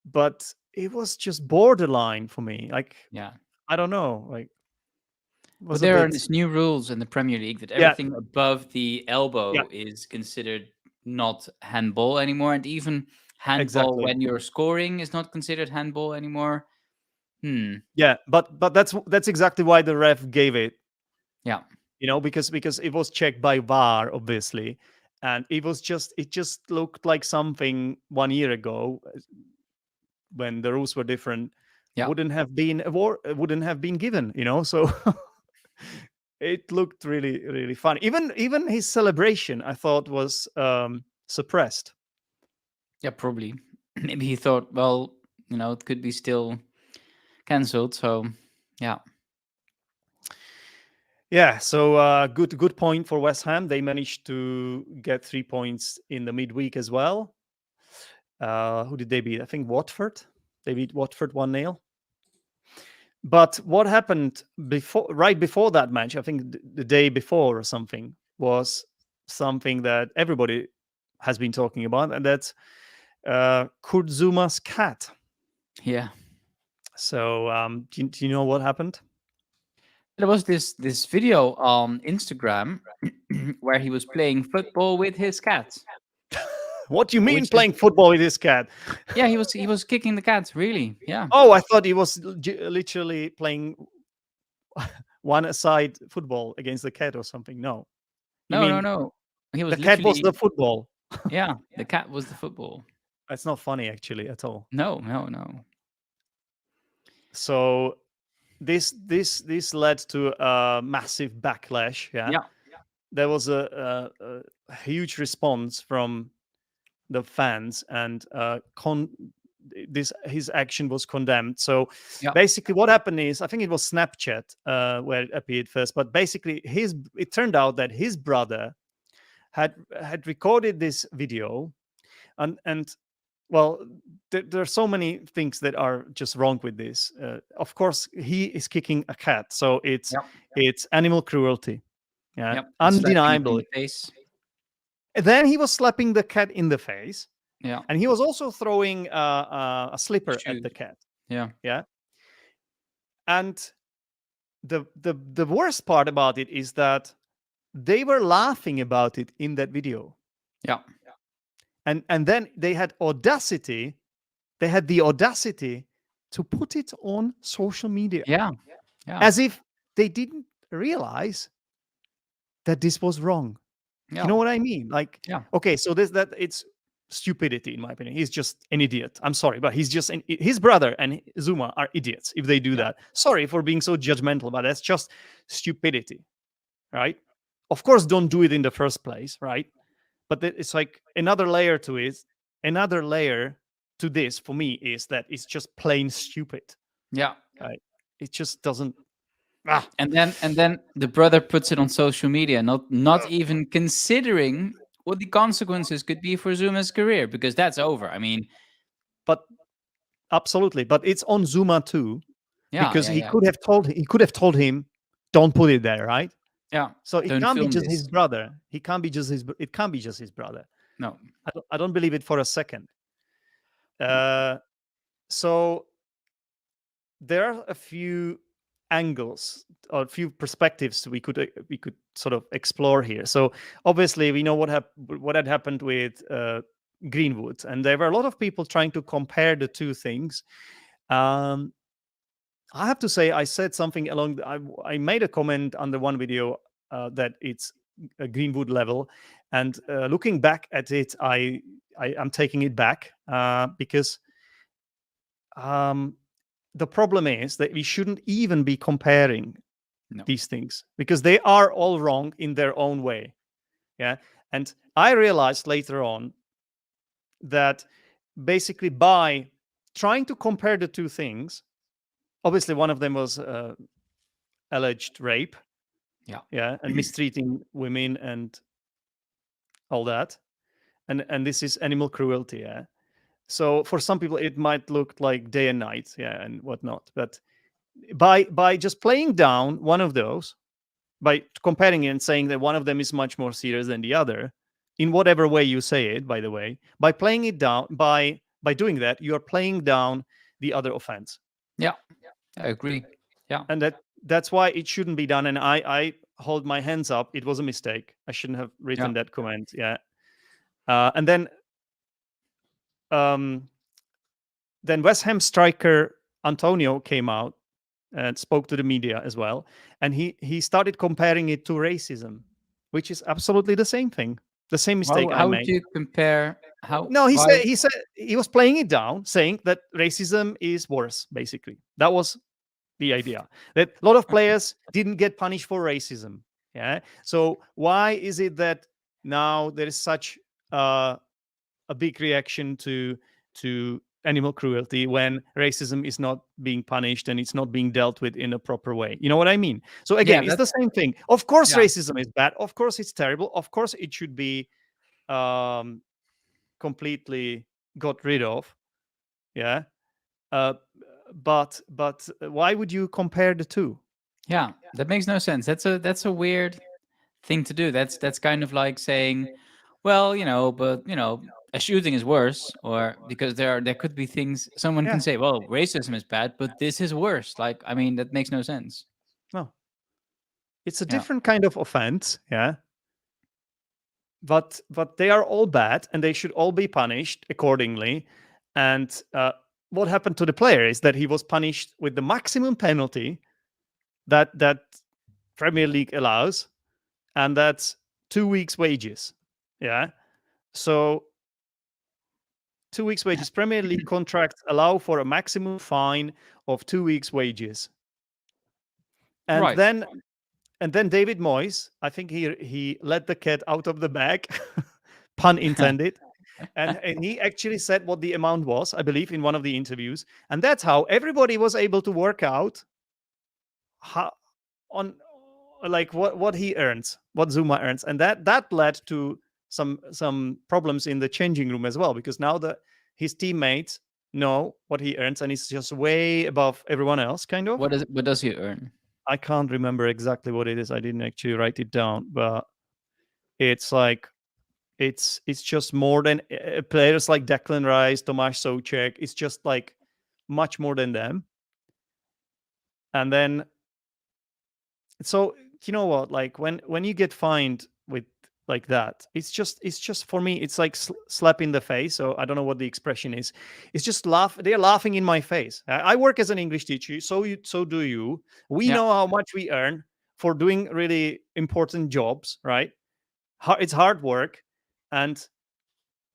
but it was just borderline for me. Like Yeah. I don't know, like it But was a there are bit. these new rules in the Premier League that Yeah, everything above the yeah, elbow is considered not handball anymore, and even handball exactly. when you're scoring is not considered handball anymore. Hmm. Yeah, but that's exactly why the ref gave it. Yeah. Because it was checked by VAR, obviously, and it just looked like something 1 year ago when the rules were different Yeah. wouldn't have been given. So it looked really really fun. Even his celebration, I thought, was suppressed. Yeah. Probably. Maybe he thought, well, it could be still cancelled. So, yeah. Yeah, so good point for West Ham. They managed to get 3 points in the midweek as well. Who did they beat? I think Watford. They beat Watford 1-0. But what happened right before that match, I think the day before or something, was something that everybody has been talking about, and that's Kurt Zuma's cat. Yeah. So, do you know what happened? There was this video on Instagram where he was playing football with his cat, What do you mean which is playing football with this cat? yeah, he was kicking the cat, really. Yeah. Oh, I thought he was literally playing one aside football against the cat or something. No, you No, no, mean no. He the was cat was the literally football. yeah, the cat was the football. That's not funny actually at all. No, no, no. So this led to a massive backlash. Yeah, Yeah, there was a huge response from the fans, and this his action was condemned. So yeah, basically, what happened is I think it was Snapchat where it appeared first, but basically it turned out that his brother had recorded this video And well, there are so many things that are just wrong with this. Of course, he is kicking a cat, so Yep. it's animal cruelty. Yeah, Yep. And slapping it in undeniably. the face. And then he was slapping the cat in the face, Yeah. and he was also throwing a slipper at Shoot. the cat. Yeah. Yeah, and the worst part about it is that they were laughing about it in that video, Yeah. and then they had audacity. They had the audacity to put it on social media Yeah. Yeah. as if they didn't realize that this was wrong. You Yeah. know what I mean? Like, Yeah. okay, so this that it's stupidity in my opinion. He's just an idiot. I'm sorry, but he's just his brother and Zuma are idiots if they do Yeah. that. Sorry for being so judgmental, but that's just stupidity, right? Of course, don't do it in the first place, right? But it's like another layer to it. Another layer to this for me is that it's just plain stupid. Yeah. Right? It just doesn't. Ah, And then the brother puts it on social media, not even considering what the consequences could be for Zuma's career, because that's over. I mean, but absolutely. But it's on Zuma too, yeah, because yeah, he yeah, could have told him, don't put it there, right? yeah. So it Don't can't be film just his this. brother. He can't be just his. It can't be just his brother. No, I don't believe it for a second. no, Uh, so there are a few angles or a few perspectives we could sort of explore here. So obviously we know what had happened with Greenwood, and there were a lot of people trying to compare the two things. Um, I have to say, I said something along. I made a comment under one video that it's a Greenwood level, and looking back at it, I am taking it back because um, the problem is that we shouldn't even be comparing no. these things because they are all wrong in their own way. Yeah, and I realized later on that basically by trying to compare the two things, obviously one of them was alleged rape, Yeah, yeah, and mistreating women and all that, and this is animal cruelty, yeah. So for some people it might look like day and night, yeah, and whatnot, but by just playing down one of those, by comparing it and saying that one of them is much more serious than the other, in whatever way you say it, by the way, by playing it down, by doing that, you are playing down the other offense, yeah. I agree. Yeah, and that's why it shouldn't be done. And I hold my hands up. It was a mistake. I shouldn't have yeah. written that comment. Yeah. And then West Ham striker Antonio came out and spoke to the media as well, and he started comparing it to racism, which is absolutely the same thing, the same mistake I How would made. you compare? How? No, he Why? said he said he was playing it down, saying that racism is worse. Basically, that was the idea, that a lot of players didn't get punished for racism. Yeah. So why is it that now there is such a big reaction to animal cruelty when racism is not being punished and it's not being dealt with in a proper way? You know what I mean? So Yeah, again, it's the that's same thing. Of course, yeah, racism is bad. Of course, it's terrible. Of course, it should be um, completely got rid of. Yeah. Uh, but why would you compare the two? yeah. That makes no sense. That's a weird thing to do. That's kind of like saying, well, but a shooting is worse, or because there could be things someone can Yeah. say, well, racism is bad, but this is worse. Like, I mean, that makes no sense. No, it's a Yeah, different kind of offense. Yeah. But they are all bad and they should all be punished accordingly. And what happened to the player is that he was punished with the maximum penalty that Premier League allows, and that's 2 weeks' wages. Yeah. So 2 weeks' wages. Premier League contracts allow for a maximum fine of 2 weeks' wages. And right. then David Moyes, I think he let the cat out of the bag, pun intended. And he actually said what the amount was, I believe, in one of the interviews. And that's how everybody was able to work out how on like what he earns, what Zuma earns. And that led to some problems in the changing room as well, because now that his teammates know what he earns and he's just way above everyone else, kind of. What does he earn? I can't remember exactly what it is. I didn't actually write it down, but it's like it's just more than players like Declan Rice, Tomáš Souček. It's just like much more than them. And then, so you know what? Like when you get fined with like that, it's just for me. It's like slap in the face. So I don't know what the expression is. It's just laugh. They're laughing in my face. I work as an English teacher, so do you. We Yeah, know how much we earn for doing really important jobs, right? It's hard work, and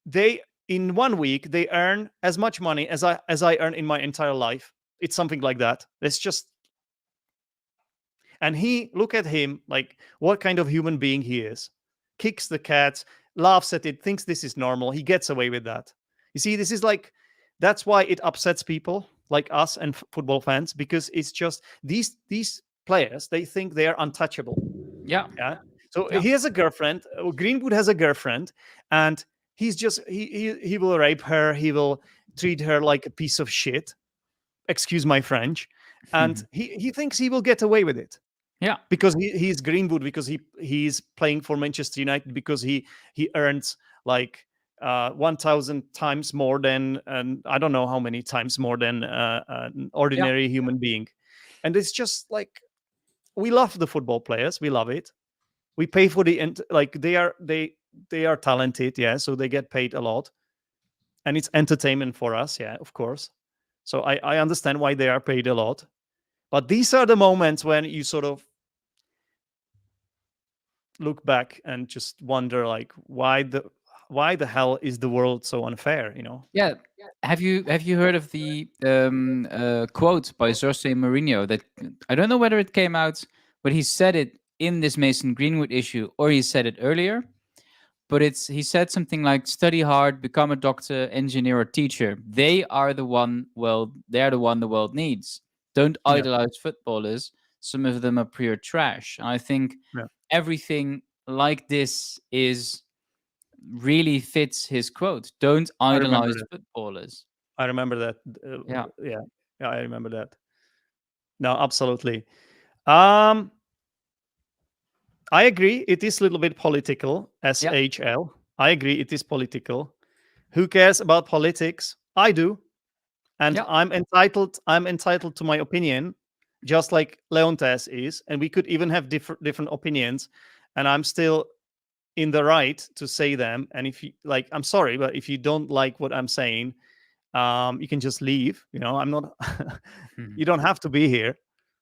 they in 1 week they earn as much money as I earn in my entire life. It's something like that. It's just, and he, look at him, like what kind of human being he is. Kicks the cat, laughs at it, thinks this is normal. He gets away with that. You see, this is like, that's why it upsets people like us and football fans, because it's just these players, they think they are untouchable. yeah, Yeah. So yeah. he has a girlfriend. Greenwood has a girlfriend, and he's just he will rape her. He will treat her like a piece of shit. Excuse my French. And he thinks he will get away with it Yeah. because he's Greenwood, because he's playing for Manchester United, because he earns like 1,000 times more than, I don't know how many times more than an Yeah. ordinary human being. And it's just like, we love the football players. We love it. We pay for the like they are talented, yeah, so they get paid a lot, and it's entertainment for us, yeah, of course. So I understand why they are paid a lot, but these are the moments when you sort of look back and just wonder, like, why the hell is the world so unfair? Yeah. Have you heard of the quote by Jose Mourinho that I don't know whether it came out, but he said it in this Mason Greenwood issue or he said it earlier. But he said something like study hard, become a doctor, engineer, or teacher. They are the one the world needs. Don't Yeah, idolize footballers. Some of them are pure trash. And I think yeah, everything like this is really fits his quote. Don't I remember idolize that. footballers. I remember that. Yeah. Yeah, yeah, I remember that. No, absolutely. um I agree, it is a little bit political. Yeah. SHL, I agree, it is political. Who cares about politics? I do. And Yeah. I'm entitled to my opinion, just like Leontes is, and we could even have different opinions, and I'm still in the right to say them. And if you like, I'm sorry, but if you don't like what I'm saying, you can just leave. I'm not. Mhm. You don't have to be here.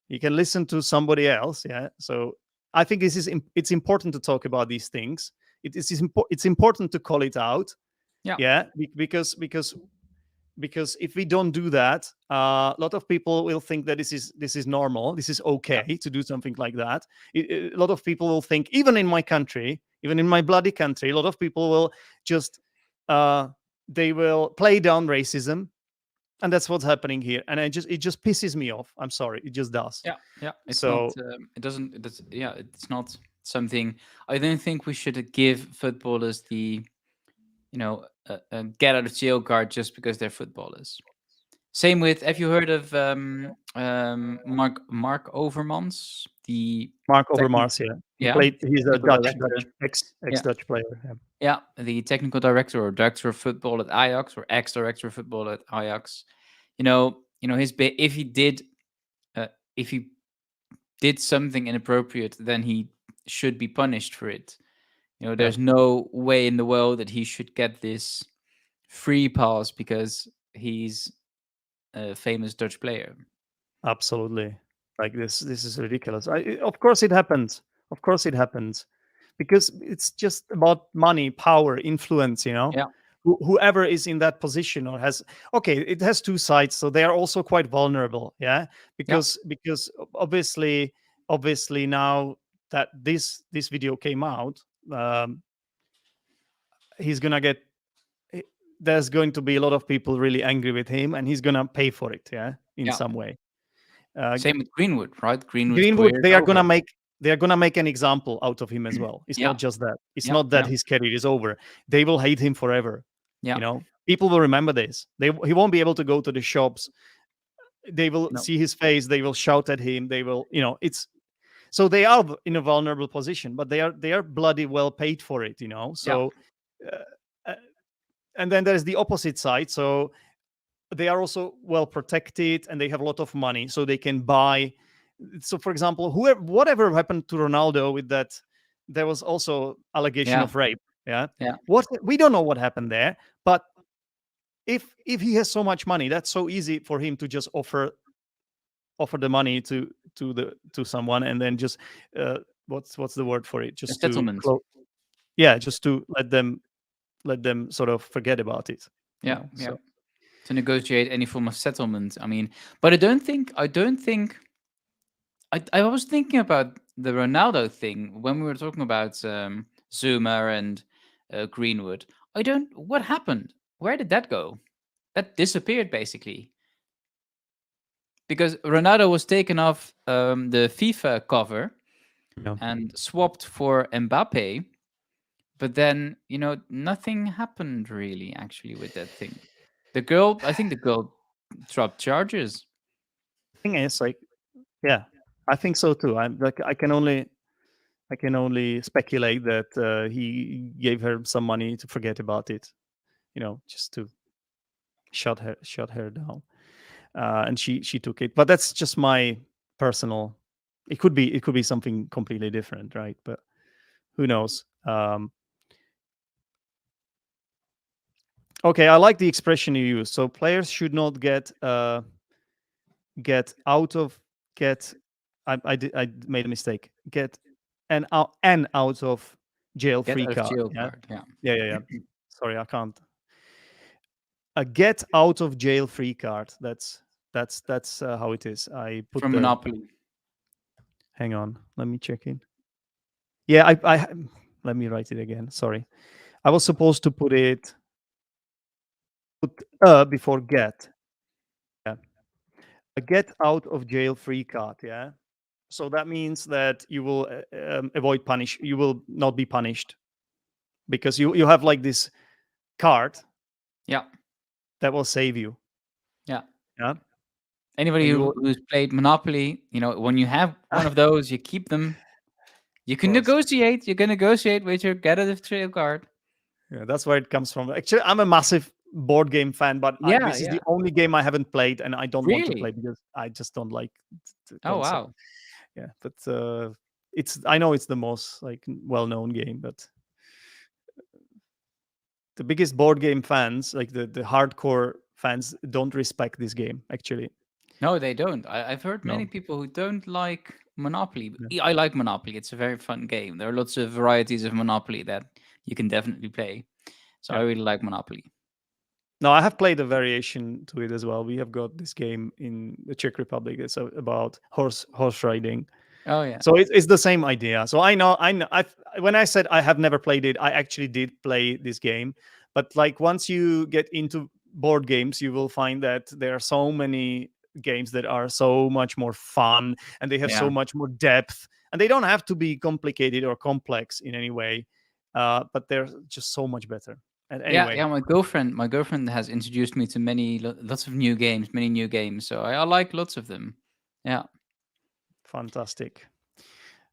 You can listen to somebody else. Yeah. So I think it's important to talk about these things. It's important to call it out. Yeah. Yeah, because if we don't do that, a lot of people will think that this is normal. This is Yeah. okay to do something like that. A lot of people will think, even in my country, even in my bloody country, a lot of people will just uh, they will play down racism, and that's what's happening here. And it just pisses me off. I'm sorry, it just does. Yeah. Yeah. It's not. So It doesn't. Yeah. It's not something. I don't think we should give footballers the get out of jail card just because they're footballers. Same with. Have you heard of Mark Overmans, the Mark technical? Overmars, yeah, Yeah, the he's a technical Dutch director. ex Yeah, Dutch player. Yeah. yeah, the technical director or director of football at Ajax or ex-director of football at Ajax. If he did, uh, if he did something inappropriate, then he should be punished for it. Yeah, There's no way in the world that he should get this free pass because he's a famous Dutch player. absolutely. Like, this is ridiculous. Of course it happens. Of course it happens, because it's just about money, power, influence. Yeah, Whoever is in that position, or has, okay, it has two sides, so they are also quite vulnerable. Yeah, yeah, because obviously now that this video came out, um, he's gonna get eh, there's going to be a lot of people really angry with him, and he's gonna pay for it. Yeah, in yeah. some way. uh, Same with Greenwood, right? Greenwood's Greenwood, career is they are gonna over. make. they're gonna make an example out of him as well. It's Yeah, not just that. It's yeah, not that yeah, his career is over. They will hate him forever. yeah. People will remember this. He won't be able to go to the shops. They will No, see his face. They will shout at him. They will, it's so they are in a vulnerable position, but they are bloody well paid for it. yeah, So, uh, uh, and then there's the opposite side. So they are also well protected and they have a lot of money, so they can buy. So, for example, whatever happened to Ronaldo with that, there was also allegation yeah, of rape. Yeah, yeah, what we don't know what happened there, but if he has so much money, that's so easy for him to just offer the money to someone, and then just uh, what's the word for it? a Just to settlement. yeah, just to let them sort of forget about it. Yeah, yeah. So To negotiate any form of settlement. I mean, but I don't think. I was thinking about the Ronaldo thing when we were talking about Zuma and Greenwood. I don't. What happened? Where did that go? That disappeared basically because Ronaldo was taken off the FIFA cover yeah, and swapped for Mbappe. But then nothing happened really actually with that thing. I think the girl dropped charges. thing is, like, yeah, I think so too. I'm like, I can only speculate that he gave her some money to forget about it, just to shut her down, and she took it. But that's just my personal. It could be something completely different, right? But who knows? Okay, I like the expression you use. So players should not get out of get. I made a mistake. Get an out of jail Get free out of card. jail Yeah, card. Yeah. yeah, yeah, yeah. Sorry, I can't. A get out of jail free card. That's how it is. I put From the. Monopoly. Hang on, let me check in. Yeah, I let me write it again. Sorry, I was supposed to put before get. Yeah, a get out of jail free card. Yeah, so that means that you will avoid punish. You will not be punished because you have like this card Yeah. that will save you. Yeah. Yeah, so Anybody you will, of who's played Monopoly, when you have one of those, you keep them. You can course. negotiate. You can negotiate with your get out of jail card. Yeah, that's where it comes from. Actually, I'm a massive board game fan, but Yeah. this is Yeah. the only game I haven't played, and I don't want to play Really? because I just don't like the Oh concept. wow. Yeah, but I know it's the most like well-known game, but the biggest board game fans, like the hardcore fans, don't respect this game. Actually, No, they don't. I've heard many no. people who don't like Monopoly. Yeah. I like Monopoly. It's a very fun game. There are lots of varieties of Monopoly that you can definitely play. So I Yeah. really like Monopoly. No, I have played a variation to it as well. We have got this game in the Czech Republic. It's about horse riding. Oh yeah. So it's the same idea. So I know. When I said I have never played it, I actually did play this game. But like once you get into board games, you will find that there are so many games that are so much more fun, and they have Yeah. so much more depth, and they don't have to be complicated or complex in any way. But they're just so much better. And Yeah, anyway, yeah. My girlfriend has introduced me to lots of new games, many new games. So I like lots of them. Yeah, fantastic.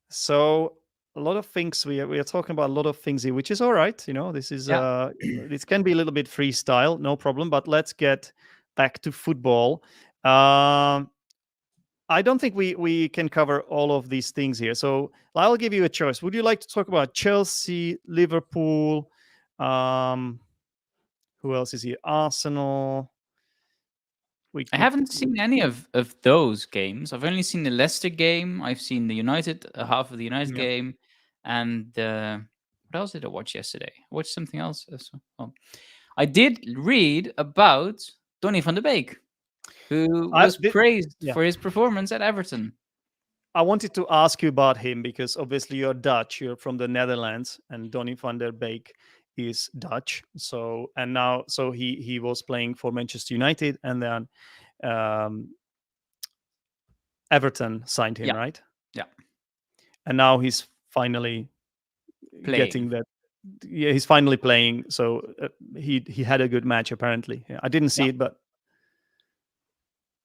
So a lot of things we are talking about a lot of things here, which is all right. This is yeah. this can be a little bit freestyle, no problem. But let's get back to football. Um, I don't think we can cover all of these things here. So I'll give you a choice. Would you like to talk about Chelsea, Liverpool? Um, who else is here? Arsenal. We I could. haven't seen any of those games. I've only seen the Leicester game. I've seen the United half of the United Yeah. game, and what else did I watch yesterday? I watched something else. Oh, I did read about Donny van de Beek, who I, was thi- praised yeah. for his performance at Everton. I wanted to ask you about him because obviously you're Dutch, you're from the Netherlands, and Donny van der Beek is Dutch. So he was playing for Manchester United, and then um, Everton signed him, Yeah, right? yeah. and now he's finally getting Playing. that. Yeah, he's finally playing. So he had a good match apparently. Yeah, I didn't see Yeah. it, but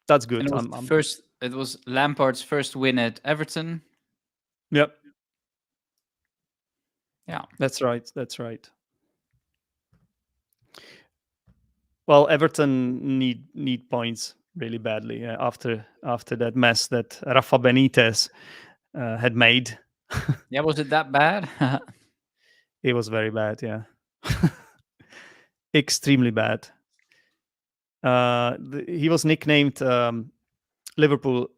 that's And good. it was it was Lampard's first win at Everton. Yep, Yeah. that's right. That's right. Well, Everton need points really badly after that mess that Rafa Benitez had made. Yeah, was it that bad? It was very bad. Yeah, extremely bad. He was nicknamed Liverpool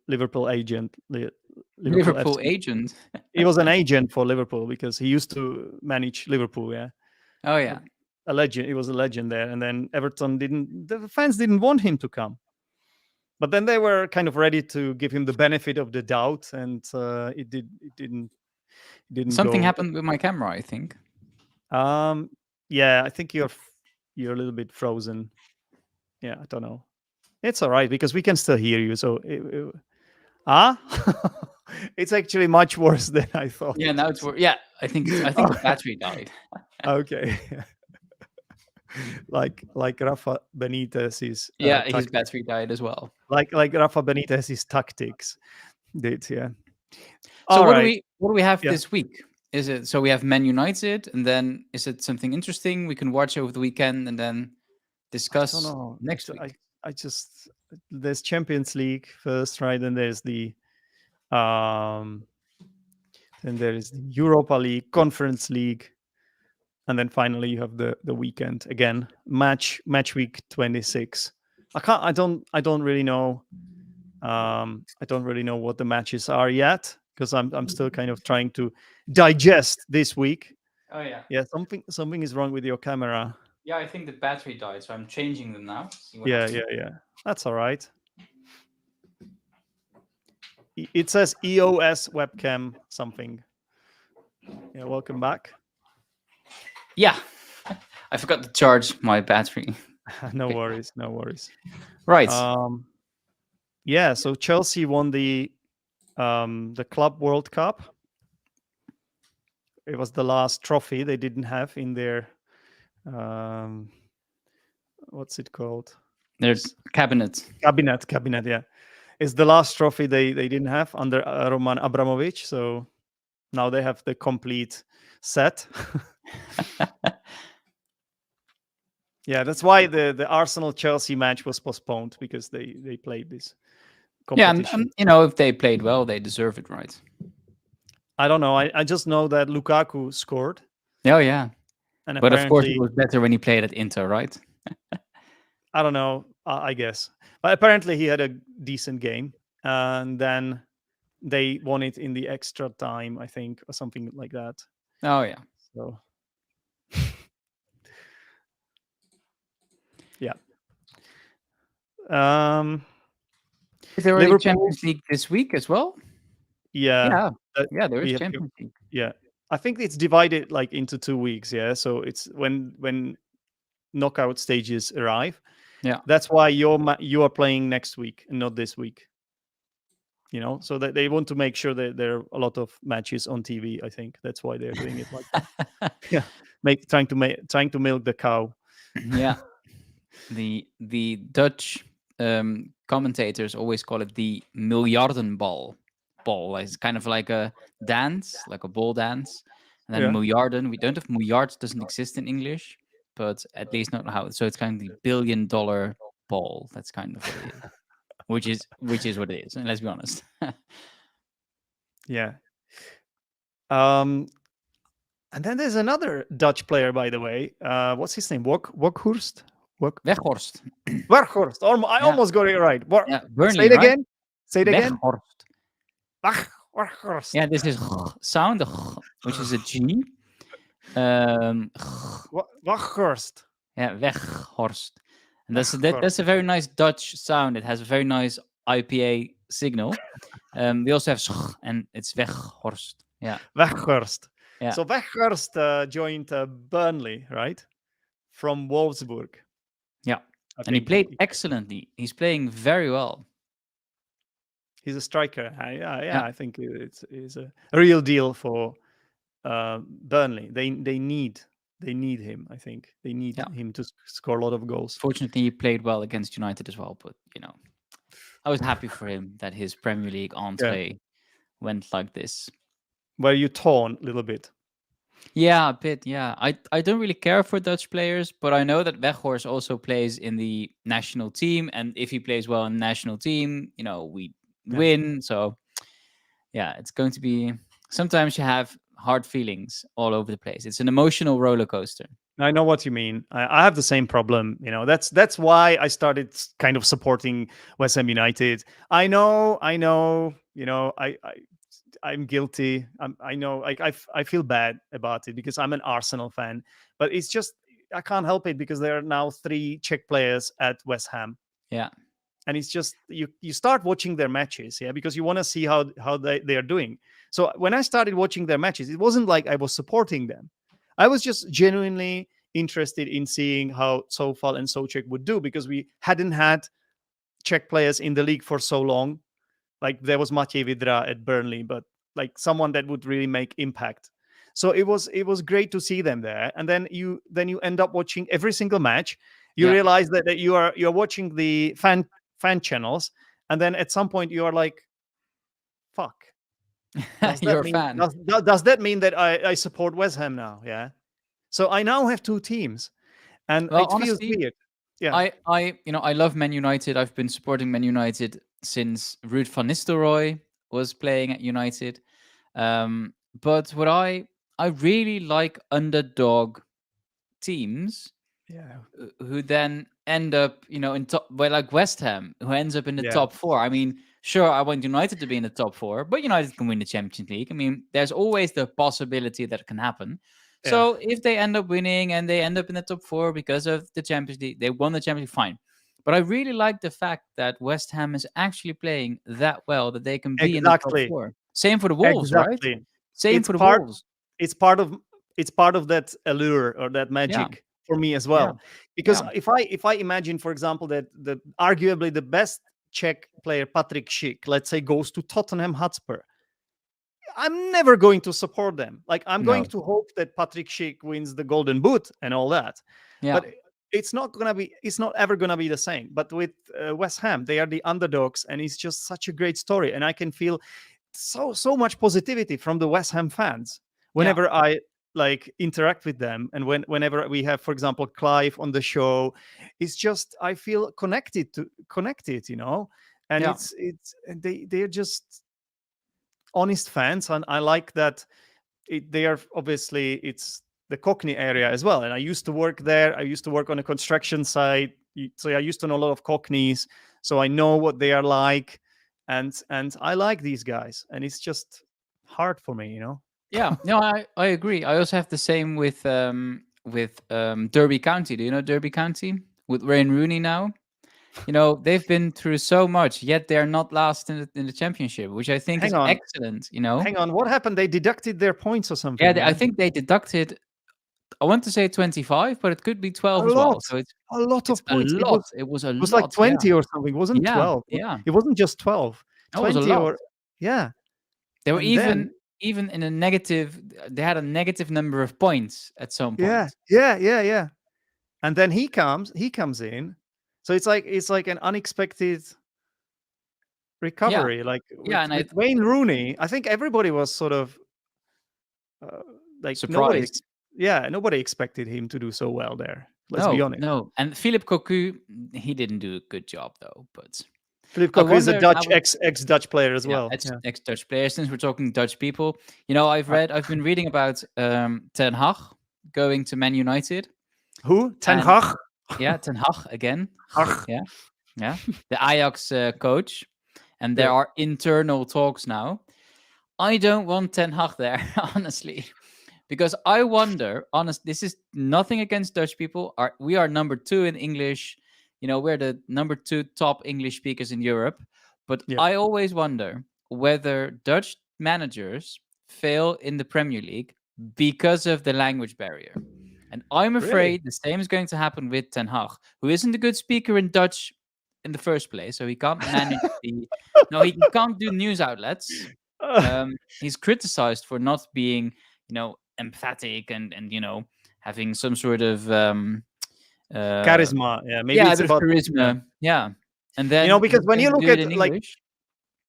agent, Liverpool Liverpool FC. agent. He was an agent for Liverpool because he used to manage Liverpool. Yeah, Oh Uh, yeah. a legend. He was a legend there, and then Everton didn't. The fans didn't want him to come, but then they were kind of ready to give him the benefit of the doubt, and it didn't Something go. happened with my camera, I think. Um, yeah, I think you're a little bit frozen. Yeah, I don't know. It's all right because we can still hear you. So, ah, it's actually much worse than I thought Yeah, it now it's was. yeah, I think the battery died. Okay, like Rafa Benitez's Yeah, his tactics, battery died as well. like Rafa Benitez's tactics did. Yeah. So All right. what do we have Yeah. this week? Is it so we have Man United, and then is it something interesting we can watch over the weekend and then I don't discuss know. next week? I just there's Champions League first, right? Then there's the um then there is the Europa League, Conference League, and then finally you have the weekend again. Match week 26. I don't really know. I don't really know what the matches are yet because I'm still kind of trying to digest this week. Oh yeah. Yeah, something is wrong with your camera. Yeah, I think the battery died, so I'm changing them now. See what Yeah, happens. yeah. That's all right. It says EOS webcam something. Yeah, welcome back. Yeah. I forgot to charge my battery. No Okay. worries, no worries. Right. Yeah, so Chelsea won the Club World Cup. It was the last trophy they didn't have in their um, what's it called? Their cabinet. Cabinet. Yeah, it's the last trophy they didn't have under Roman Abramovich. So now they have the complete set. Yeah, that's why the Arsenal Chelsea match was postponed because they played this Yeah, competition. if they played well, they deserve it, right? I don't know. I just know that Lukaku scored, Oh yeah. and But of course, it apparently, was better when he played at Inter, right? I don't know. I guess, but apparently he had a decent game, and then they won it in the extra time, I think, or something like that. Oh yeah. So, yeah. Um, Is there already Liverpool. Champions League this week as well? Yeah, Yeah. that Yeah, there is we have. Champions League. Yeah, I think it's divided like into 2 weeks. Yeah, so it's when knockout stages arrive. Yeah. That's why you are playing next week and not this week. So that they want to make sure that there are a lot of matches on TV. I think that's why they're doing it like that. Yeah, trying to milk the cow. Yeah. The Dutch commentators always call it the miljardenbal. Ball. It's kind of like a dance, like a ball dance. And then Yeah, miljarden, we don't have miljard, doesn't exist in English, but at least not how. So it's kind of the $1 billion ball. That's kind of what it is. Which is what it is. And let's be honest. yeah. And then there's another Dutch player, by the way. What's his name? Weghorst. Weghorst. Weghorst. I Yeah. almost got it right. Yeah. Say Burnley, it right? again. Say it again. Weghorst. Weghorst. Yeah, this is sound, which is a G. Um, Weghorst. yeah, Weghorst. And that's Weghorst. a very nice Dutch sound. It has a very nice IPA signal. We also have and it's Weghorst. Yeah. Weghorst. Yeah. So Weghorst joined Burnley, right? From Wolfsburg. Yeah. I And he think played excellently. He's playing very well. He's a striker. Yeah, Yeah, I think it's a real deal for Burnley. They need him. I think they need yeah. him to score a lot of goals. Fortunately, he played well against United as well. But I was happy for him that his Premier League Yeah, entree went like this. were you torn a little bit? Yeah, a bit. Yeah, I don't really care for Dutch players, but I know that Weghorst also plays in the national team, and if he plays well in the national team, we Yeah. win. So yeah, it's going to be. Sometimes you have hard feelings all over the place. It's an emotional roller coaster. I know what you mean. I have the same problem. That's why I started kind of supporting West Ham United. I know. I'm guilty. I know. Like I feel bad about it because I'm an Arsenal fan, but it's just I can't help it because there are now three Czech players at West Ham, Yeah, and it's just you start watching their matches, yeah, because you want to see how they are doing. So when I started watching their matches, it wasn't like I was supporting them. I was just genuinely interested in seeing how Sofal and Souček would do because we hadn't had Czech players in the league for so long. Like there was Matěj Vidra at Burnley, but like someone that would really make impact. So it was great to see them there, and then you end up watching every single match. You yeah. realize that you're watching the fan channels, and then at some point you are like, "Fuck." Does You're that a mean fan. does that mean that I support West Ham now? Yeah. So I now have two teams, and Well, it feels honestly, weird. Yeah. I love Man United. I've been supporting Man United since Ruud van Nistelrooy was playing at United. But what I really like underdog teams Yeah. who then end up, in top, well, like West Ham, who ends up in the Yeah. top four. I mean, sure, I want United to be in the top four, but United can win the Champions League. I mean, there's always the possibility that it can happen. Yeah. So if they end up winning and they end up in the top four because of the Champions League, they won the Champions League, fine. But I really like the fact that West Ham is actually playing that well that they can be in the top Exactly. four. Same for the Wolves, right? Exactly. Same It's for the part Wolves. it's part of it's part of that allure or that Yeah, magic for me as yeah, well. Because yeah, if I imagine, for example, that the arguably the best Czech player Patrick Schick, let's say, goes to Tottenham Hotspur, I'm never going to support them. Like I'm going no, to hope that Patrick Schick wins the Golden Boot and all that, yeah, but it's not ever gonna be the same. But with West Ham, they are the underdogs, and it's just such a great story, and I can feel so much positivity from the West Ham fans yeah, whenever I like interact with them, and whenever we have, for example, Clive on the show. It's just I feel connected, and yeah. they're just honest fans, and I like that they are obviously it's the Cockney area as well, and I used to work there. I used to work on a construction site, so I used to know a lot of Cockneys, so I know what they are like, and I like these guys, and it's just hard for me. Yeah, no, I agree. I also have the same with Derby County. Do you know Derby County with Wayne Rooney now? They've been through so much, yet they're not last in the championship, which I think Hang is on, excellent. hang on. What happened? They deducted their points or Yeah, something? I Yeah, think they deducted. I want to say 25, but it could be a 12 as well. lot, So it's a lot it's of a points. It lot. was It was a it was like lot. Yeah, 20 or something. It wasn't yeah, 12. yeah. It wasn't just 12. That was a 20 lot. or yeah, They were and then even in a negative. They had a negative number of points at some yeah, point. yeah. And then he comes in, so it's like an unexpected Yeah, recovery, like yeah, with and I with Wayne Rooney. I think everybody was sort of uh, like surprised. nobody expected him to do so well there, let's be No, honest. no. And Philip Cocu, he didn't do a good job though. But Philip I Cocu is a wondered. I Dutch was ex Dutch player as yeah, well. ex Yeah. ex Dutch player. Since we're talking Dutch people, Uh, I've been reading about Ten Hag going to Man United, who? Ten and Hag. yeah, Ten Hag again. Hag. Yeah, yeah, the Ajax coach, and there Yeah. are internal talks now. I don't want Ten Hag there, honestly. Because I wonder, honest, this is nothing against Dutch people. We are number two in English. We're the number two top English speakers in Europe. But Yeah. I always wonder whether Dutch managers fail in the Premier League because of the language barrier. And I'm Really? afraid the same is going to happen with Ten Hag, who isn't a good speaker in Dutch in the first place, so he can't manage the. No, he can't do news outlets. He's criticized for not being, empathetic and having some sort of uh, Charisma. Yeah, maybe yeah, a it's bit of about, yeah. charisma. Yeah, and then Because he's when going you to look do it at in like, English.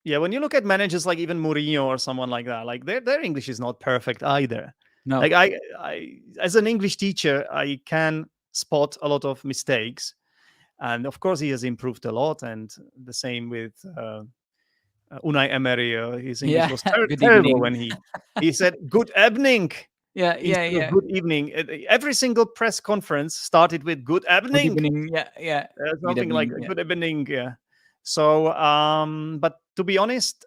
yeah, when you look at managers like even Mourinho or someone like that, like their English is not perfect either. Like No, I as an English teacher, I can spot a lot of mistakes, and of course he has improved a lot. And the same with Unai Emery. His English yeah, was good terrible evening. when he said "good evening" Yeah, yeah, instead of yeah. "good evening." Every single press conference started with "good Good evening," evening. Yeah, yeah. Good something like evening. Yeah, "good evening." Yeah. So, but to be honest,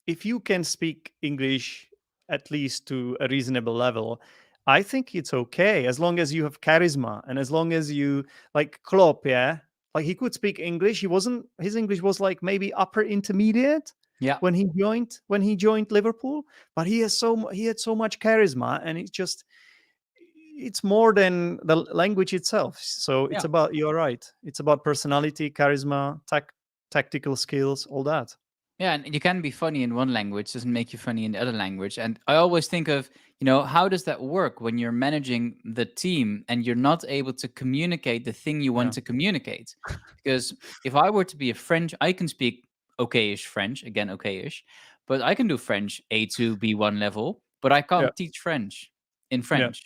if you can speak English at least to a reasonable level, I think it's okay as long as you have charisma and as long as you like Klopp, yeah. Like he could speak English. He wasn't his English was like maybe upper intermediate yeah, when he joined Liverpool, but he had so much charisma and it's more than the language itself. So it's yeah. about you're right. It's about personality, charisma, tactical skills, all that. Yeah, and you can be funny in one language doesn't make you funny in the other language. And I always think of, how does that work when you're managing the team and you're not able to communicate the thing you want Yeah. to communicate? Because if I were to be a French, I can speak okay-ish French, again okay-ish, but I can do French A2, B1 level, but I Yeah. can't teach French in Yeah. French.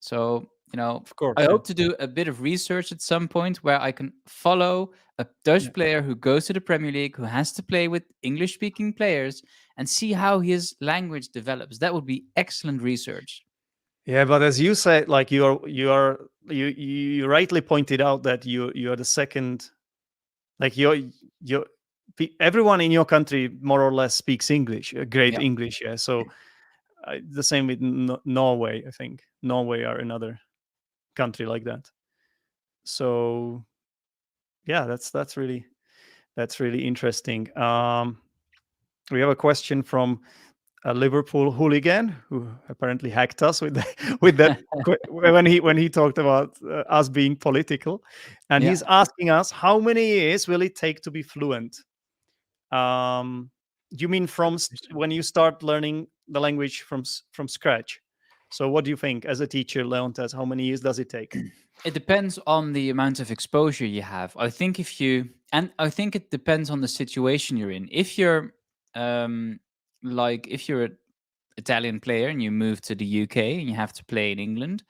So, Of course. I Yeah. hope to do a bit of research at some point where I can follow a Dutch Yeah. player who goes to the Premier League, who has to play with English speaking players, and see how his language develops. That would be excellent research. Yeah, but as you said, like you rightly pointed out that you are the second, like you're everyone in your country more or less speaks English, great Yeah. English. Yeah, so the same with Norway. I think Norway are another country like that. So yeah, that's really interesting. We have a question from a Liverpool hooligan who apparently hacked us with with that when he talked about us being political, and Yeah. he's asking us how many years will it take to be fluent. You mean Good from question. when you start learning the language from scratch? So what do you think as a teacher, Leontes? How many years does it take? It depends on the amount of exposure you have. I think it depends on the situation you're in. If you're, if you're an Italian player and you move to the UK and you have to play in England,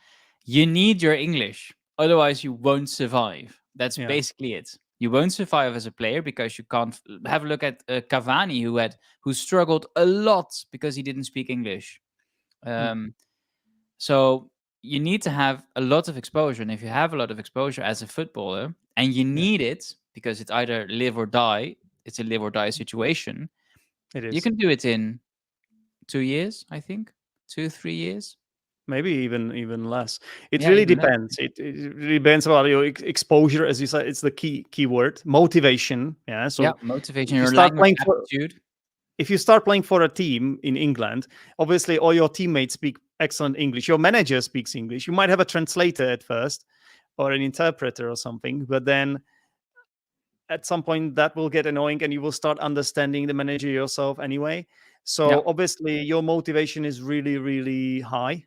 you need your English. Otherwise, you won't survive. That's Yeah. basically it. You won't survive as a player because you can't have a look at Cavani, who struggled a lot because he didn't speak English. Mm. Um, so you need to have a lot of exposure. And if you have a lot of exposure as a footballer and you Yeah. need it because it's either live or die, it's a live or die situation, It you is. can do it in 2 years, I think. 2, 3 years. Maybe even less. It Yeah, really even less. depends. It really depends about your exposure, as you said. It's the key word. Motivation. Yeah. Yeah, So motivation, if you your start language playing for aptitude. if you start playing for a team in England, obviously all your teammates speak excellent English. Your manager speaks English. You might have a translator at first or an interpreter or something, but then at some point that will get annoying and you will start understanding the manager yourself anyway. Yeah, So obviously your motivation is really, really high,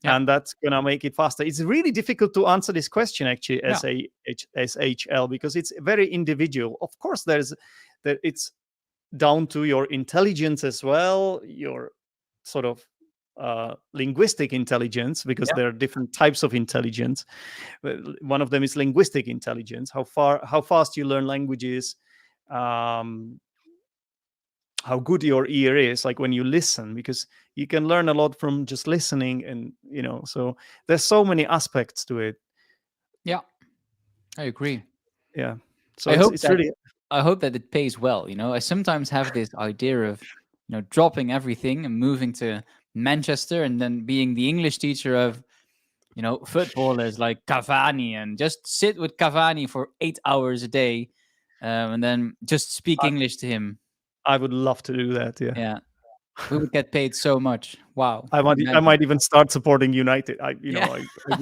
yeah, and that's gonna make it faster. It's really difficult to answer this question actually yeah, as a SHL because it's very individual. Of course, that it's down to your intelligence as well, your sort of linguistic intelligence, because yeah, there are different types of intelligence. One of them is linguistic intelligence. How fast you learn languages, um, how good your ear is, like when you listen, because you can learn a lot from just listening, and so there's so many aspects to it. yeah. I agree. Yeah, so I it's hope it's that really I hope that it pays well. I sometimes have this idea of dropping everything and moving to Manchester and then being the English teacher of footballers like Cavani and just sit with Cavani for 8 hours a day, and then just speak I, English to him. I would love to do that. Yeah. Yeah, We would get paid so much. Wow. I Imagine. might even start supporting United. Yeah.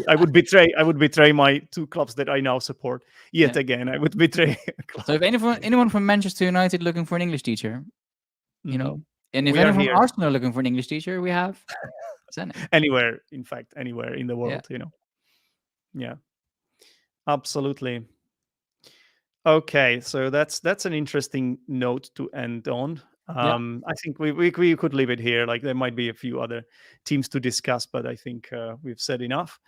I would betray my two clubs that I now support yet Yeah. again. I would betray a So club. if anyone from Manchester United looking for an English teacher, you know, Mhm. and if We are anyone from here Arsenal looking for an English teacher, we have Zenit. anywhere, in fact, anywhere in the Yeah. world. Yeah, absolutely. Okay, so that's an interesting note to end on. Yeah. I think we could leave it here. Like there might be a few other teams to discuss, but I think we've said enough.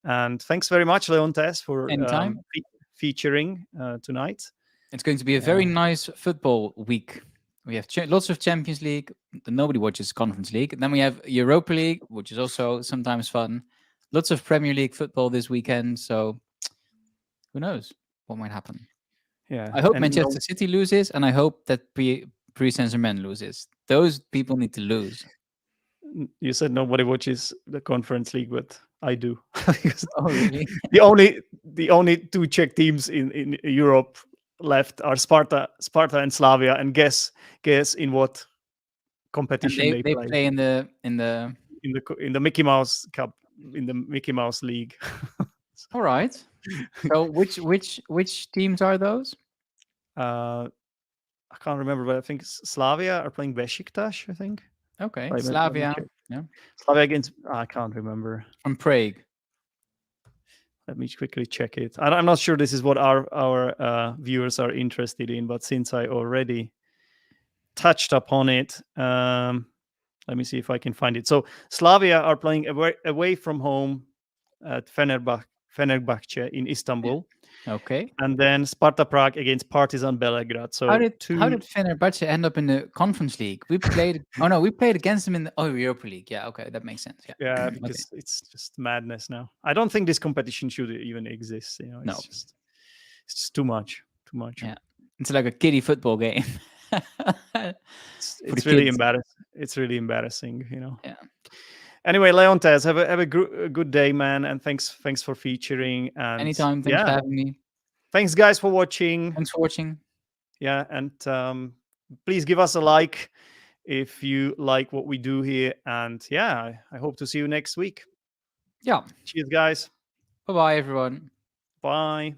And thanks very much, Leontes, for Anytime. featuring tonight. It's going to be a very Uh, nice football week. We have lots of Champions League. Nobody watches Conference League. Then we have Europa League, which is also sometimes fun. Lots of Premier League football this weekend. So who knows what might happen? yeah, I hope and Manchester City loses, and I hope that Paris Saint-Germain loses. Those people need to lose. you said nobody watches the Conference League, but I do. Because Oh, really? the only two Czech teams in Europe left are Sparta and Slavia, and guess in what And competition they they they play. play in the. In the Mickey Mouse Cup, in the Mickey Mouse League. All right. So which teams are those? uh, I can't remember, but I think Slavia are playing Besiktas. I think. Okay, Let me Slavia. check. Yeah, Slavia against. I can't remember. from Prague. Let me quickly check it. I'm not sure this is what our viewers are interested in, but since I already touched upon it, let me see if I can find it. So Slavia are playing away from home at Fenerbahce in Yeah. Istanbul, Okay. and then Sparta Prague against Partizan Belgrade. How So did how two, did Fenerbahce end up in the Conference League? We played. Oh no, we played against them in the Europa League. Yeah. Okay, that makes sense. Yeah. yeah, Okay. because it's just madness now. I don't think this competition should even exist. No. It's just too much, too much. Yeah. It's like a kiddie football game It's for the it's really kids. embarrassing. It's really embarrassing. Yeah. Anyway, Leontes, have a good day, man, and thanks for featuring. And Anytime. Thanks for yeah, having me. thanks guys for watching. Thanks for watching. Yeah, and please give us a like if you like what we do here. And yeah, I hope to see you next week. Yeah. Cheers, guys. Bye bye, everyone. Bye.